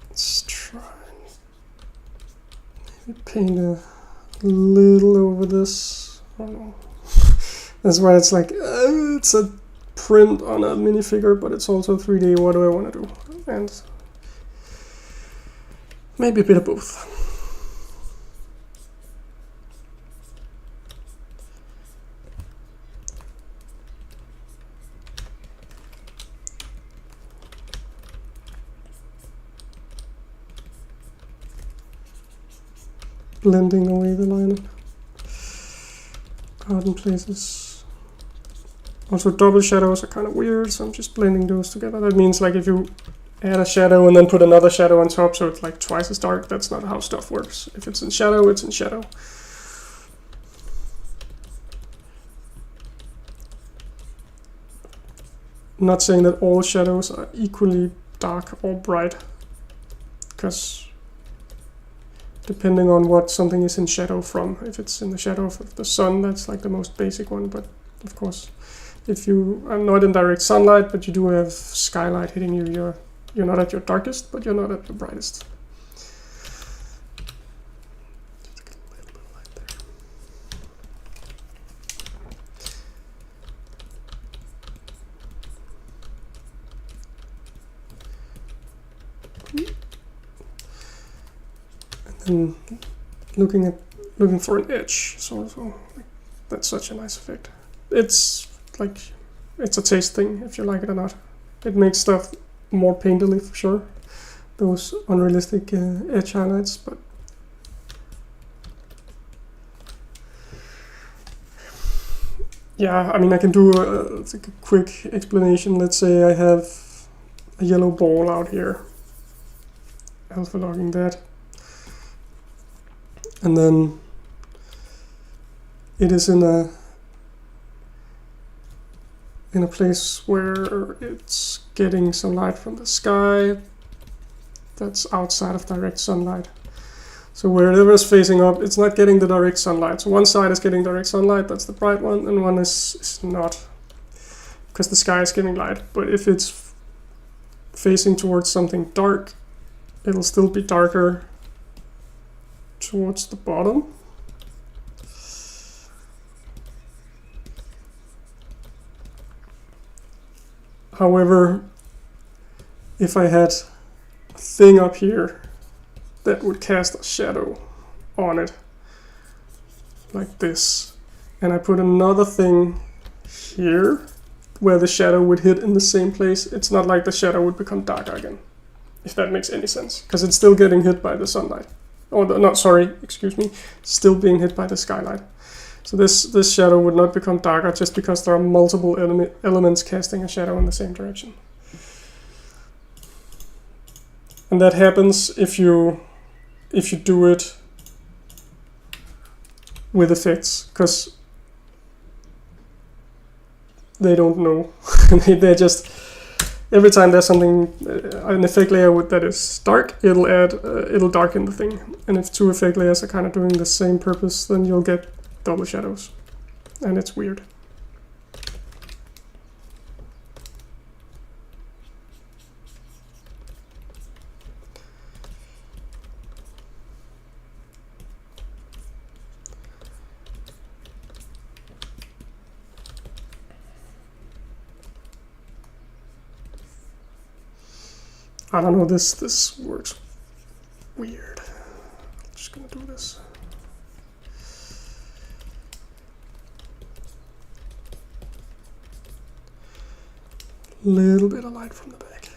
Let's try maybe paint a little over this. I don't know. That's why it's like it's a print on a minifigure, but it's also 3D. What do I want to do? And maybe a bit of both. Blending away the line out in places. Also, double shadows are kind of weird, so I'm just blending those together. That means like if you add a shadow and then put another shadow on top, so it's like twice as dark. That's not how stuff works. If it's in shadow, it's in shadow. I'm not saying that all shadows are equally dark or bright, because depending on what something is in shadow from. If it's in the shadow of the sun, that's like the most basic one. But of course, if you are not in direct sunlight, but you do have skylight hitting you, you're not at your darkest, but you're not at your brightest. Just get a little bit of light there. And looking for an edge, so like, that's such a nice effect. It's like, it's a taste thing if you like it or not. It makes stuff more painterly for sure, those unrealistic edge highlights, but yeah, I mean, I can do like a quick explanation. Let's say I have a yellow ball out here, alpha logging that. And then it is in in a place where it's getting some light from the sky that's outside of direct sunlight. So wherever it's facing up, it's not getting the direct sunlight. So one side is getting direct sunlight, that's the bright one, and one is not, because the sky is giving light. But if it's facing towards something dark, it'll still be darker towards the bottom. However, if I had a thing up here that would cast a shadow on it, like this, and I put another thing here where the shadow would hit in the same place, it's not like the shadow would become darker again, if that makes any sense, because it's still getting hit by the sunlight. Still being hit by the skylight. So this shadow would not become darker just because there are multiple elements casting a shadow in the same direction. And that happens if you do it with effects, because they don't know. They're just, every time there's something, an effect layer that is dark, it'll darken the thing. And if two effect layers are kind of doing the same purpose, then you'll get double shadows, and it's weird. I don't know, this works weird. I'm just gonna do this. Little bit of light from the back.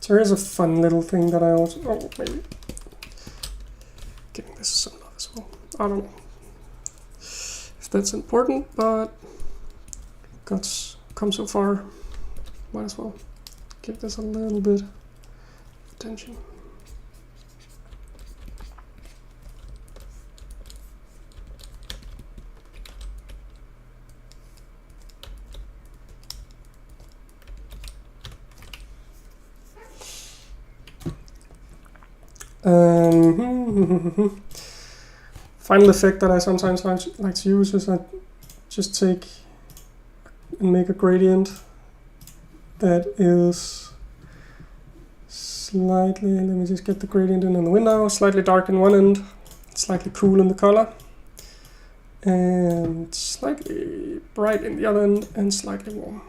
There is a fun little thing that I also, maybe giving this some love as well. I don't know if that's important, but got come so far, might as well give this a little bit of attention. Final effect that I sometimes like to use is I just take and make a gradient that is slightly, let me just get the gradient in on the window, slightly dark in one end, slightly cool in the color, and slightly bright in the other end, and slightly warm.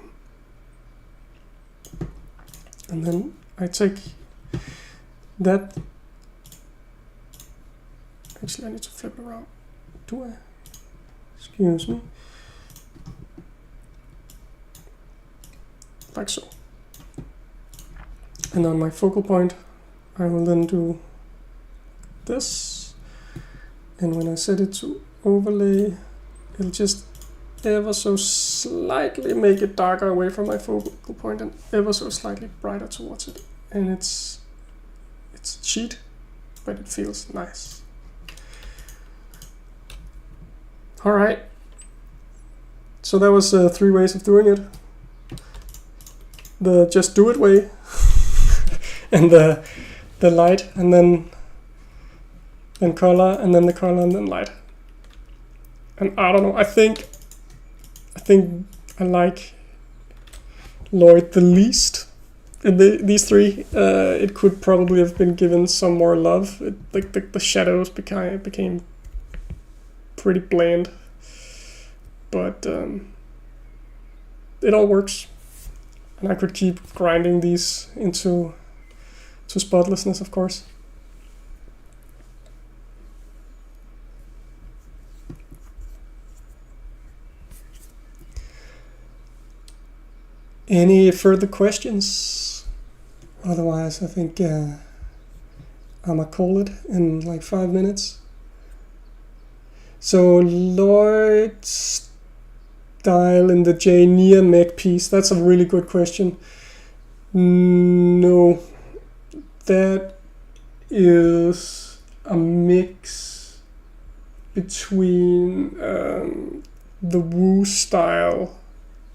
And then I take that. Actually, I need to flip it around. Do I? Excuse me. Like so. And on my focal point, I will then do this. And when I set it to overlay, it'll just ever so slightly make it darker away from my focal point and ever so slightly brighter towards it. And it's cheat, but it feels nice. Alright, so that was 3 ways of doing it. The just do it way, and the light, and then color, and then the color, and then light. And I don't know, I think I like Lloyd the least in these 3. It could probably have been given some more love. Like the shadows became pretty bland. But it all works. And I could keep grinding these into spotlessness, of course. Any further questions? Otherwise, I think I'm gonna call it in like 5 minutes. So Lloyd style in the J near mech piece. That's a really good question. No, that is a mix between the Wu style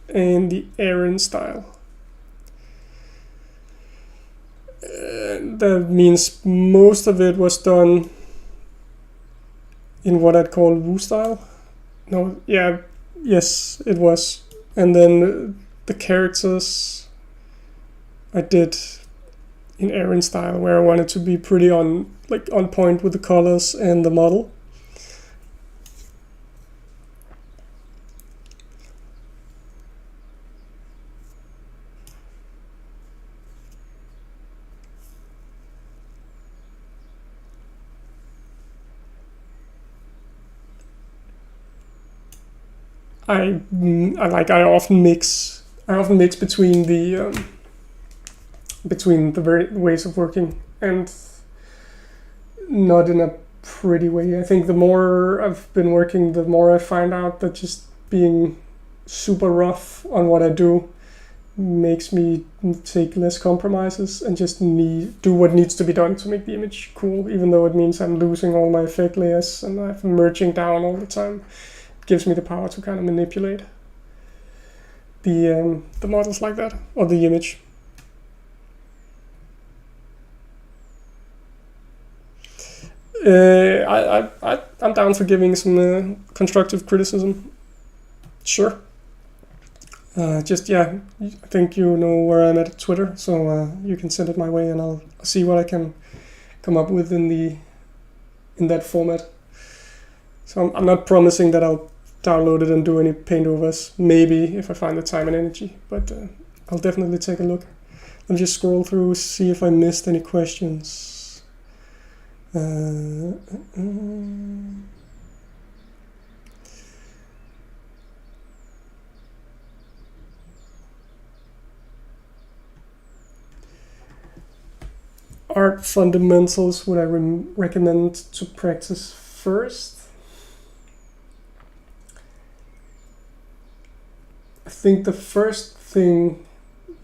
and the Aaron style. That means most of it was done in what I'd call Wu style. Yes, it was. And then the characters I did in Aaron style, where I wanted to be pretty on point with the colors and the model. I often mix between the ways of working, and not in a pretty way. I think the more I've been working, the more I find out that just being super rough on what I do makes me take less compromises and just do what needs to be done to make the image cool, even though it means I'm losing all my effect layers and I'm merging down all the time. Gives me the power to kind of manipulate the models like that, or the image. I'm down for giving some constructive criticism. Sure. I think you know where I'm at Twitter, so you can send it my way, and I'll see what I can come up with in that format. So I'm not promising that I'll download it and do any paint overs, maybe if I find the time and energy, but I'll definitely take a look. Let me just scroll through, see if I missed any questions. Art fundamentals would I recommend to practice first? I think the first thing,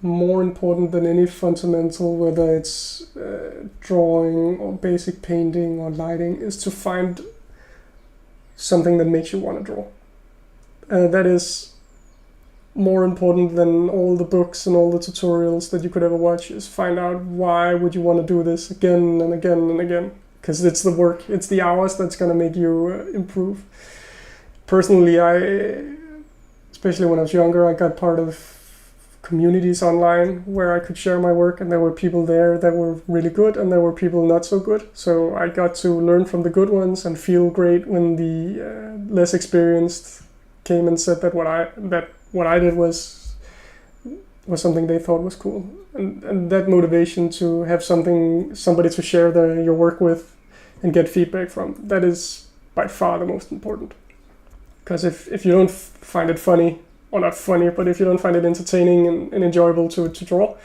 more important than any fundamental, whether it's drawing or basic painting or lighting, is to find something that makes you want to draw. That is more important than all the books and all the tutorials that you could ever watch. Is find out why would you want to do this again and again and again, because it's the work, it's the hours that's going to make you improve. Personally, especially when I was younger, I got part of communities online where I could share my work, and there were people there that were really good and there were people not so good. So I got to learn from the good ones and feel great when the less experienced came and said that what I did was something they thought was cool. And that motivation to have somebody to share your work with and get feedback from, that is by far the most important. Because if you don't find it funny, or not funny, but if you don't find it entertaining and enjoyable to draw,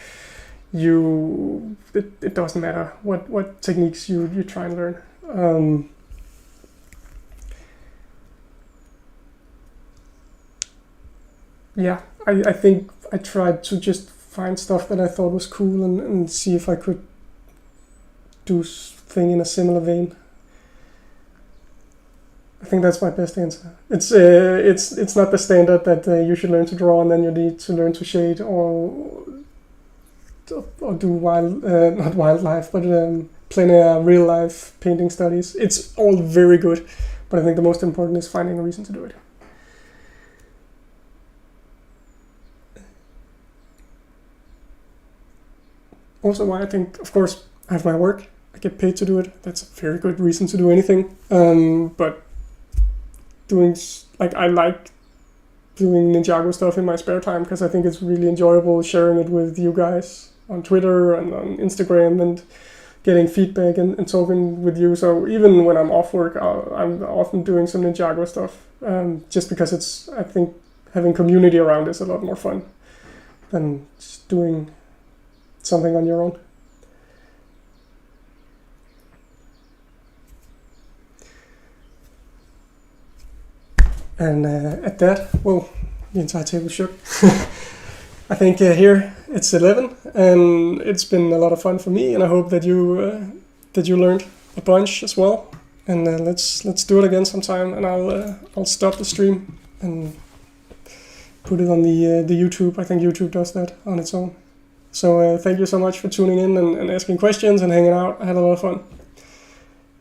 it doesn't matter what techniques you try and learn. I think I tried to just find stuff that I thought was cool and see if I could do thing in a similar vein. I think that's my best answer. It's not the standard that you should learn to draw and then you need to learn to shade or do not wildlife, but plein air, real life painting studies. It's all very good, but I think the most important is finding a reason to do it. Also, why I think, of course, I have my work. I get paid to do it. That's a very good reason to do anything. But doing, like, I like doing Ninjago stuff in my spare time because I think it's really enjoyable sharing it with you guys on Twitter and on Instagram and getting feedback and talking with you. So even when I'm off work, I'm often doing some Ninjago stuff, just because it's, I think having community around is a lot more fun than just doing something on your own. And at that, well, the entire table shook. I think here it's 11, and it's been a lot of fun for me, and I hope that you learned a bunch as well. And let's do it again sometime, and I'll stop the stream and put it on the YouTube. I think YouTube does that on its own. So thank you so much for tuning in and asking questions and hanging out. I had a lot of fun.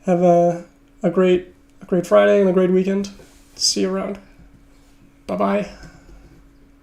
Have a great Friday and a great weekend. See you around. Bye bye.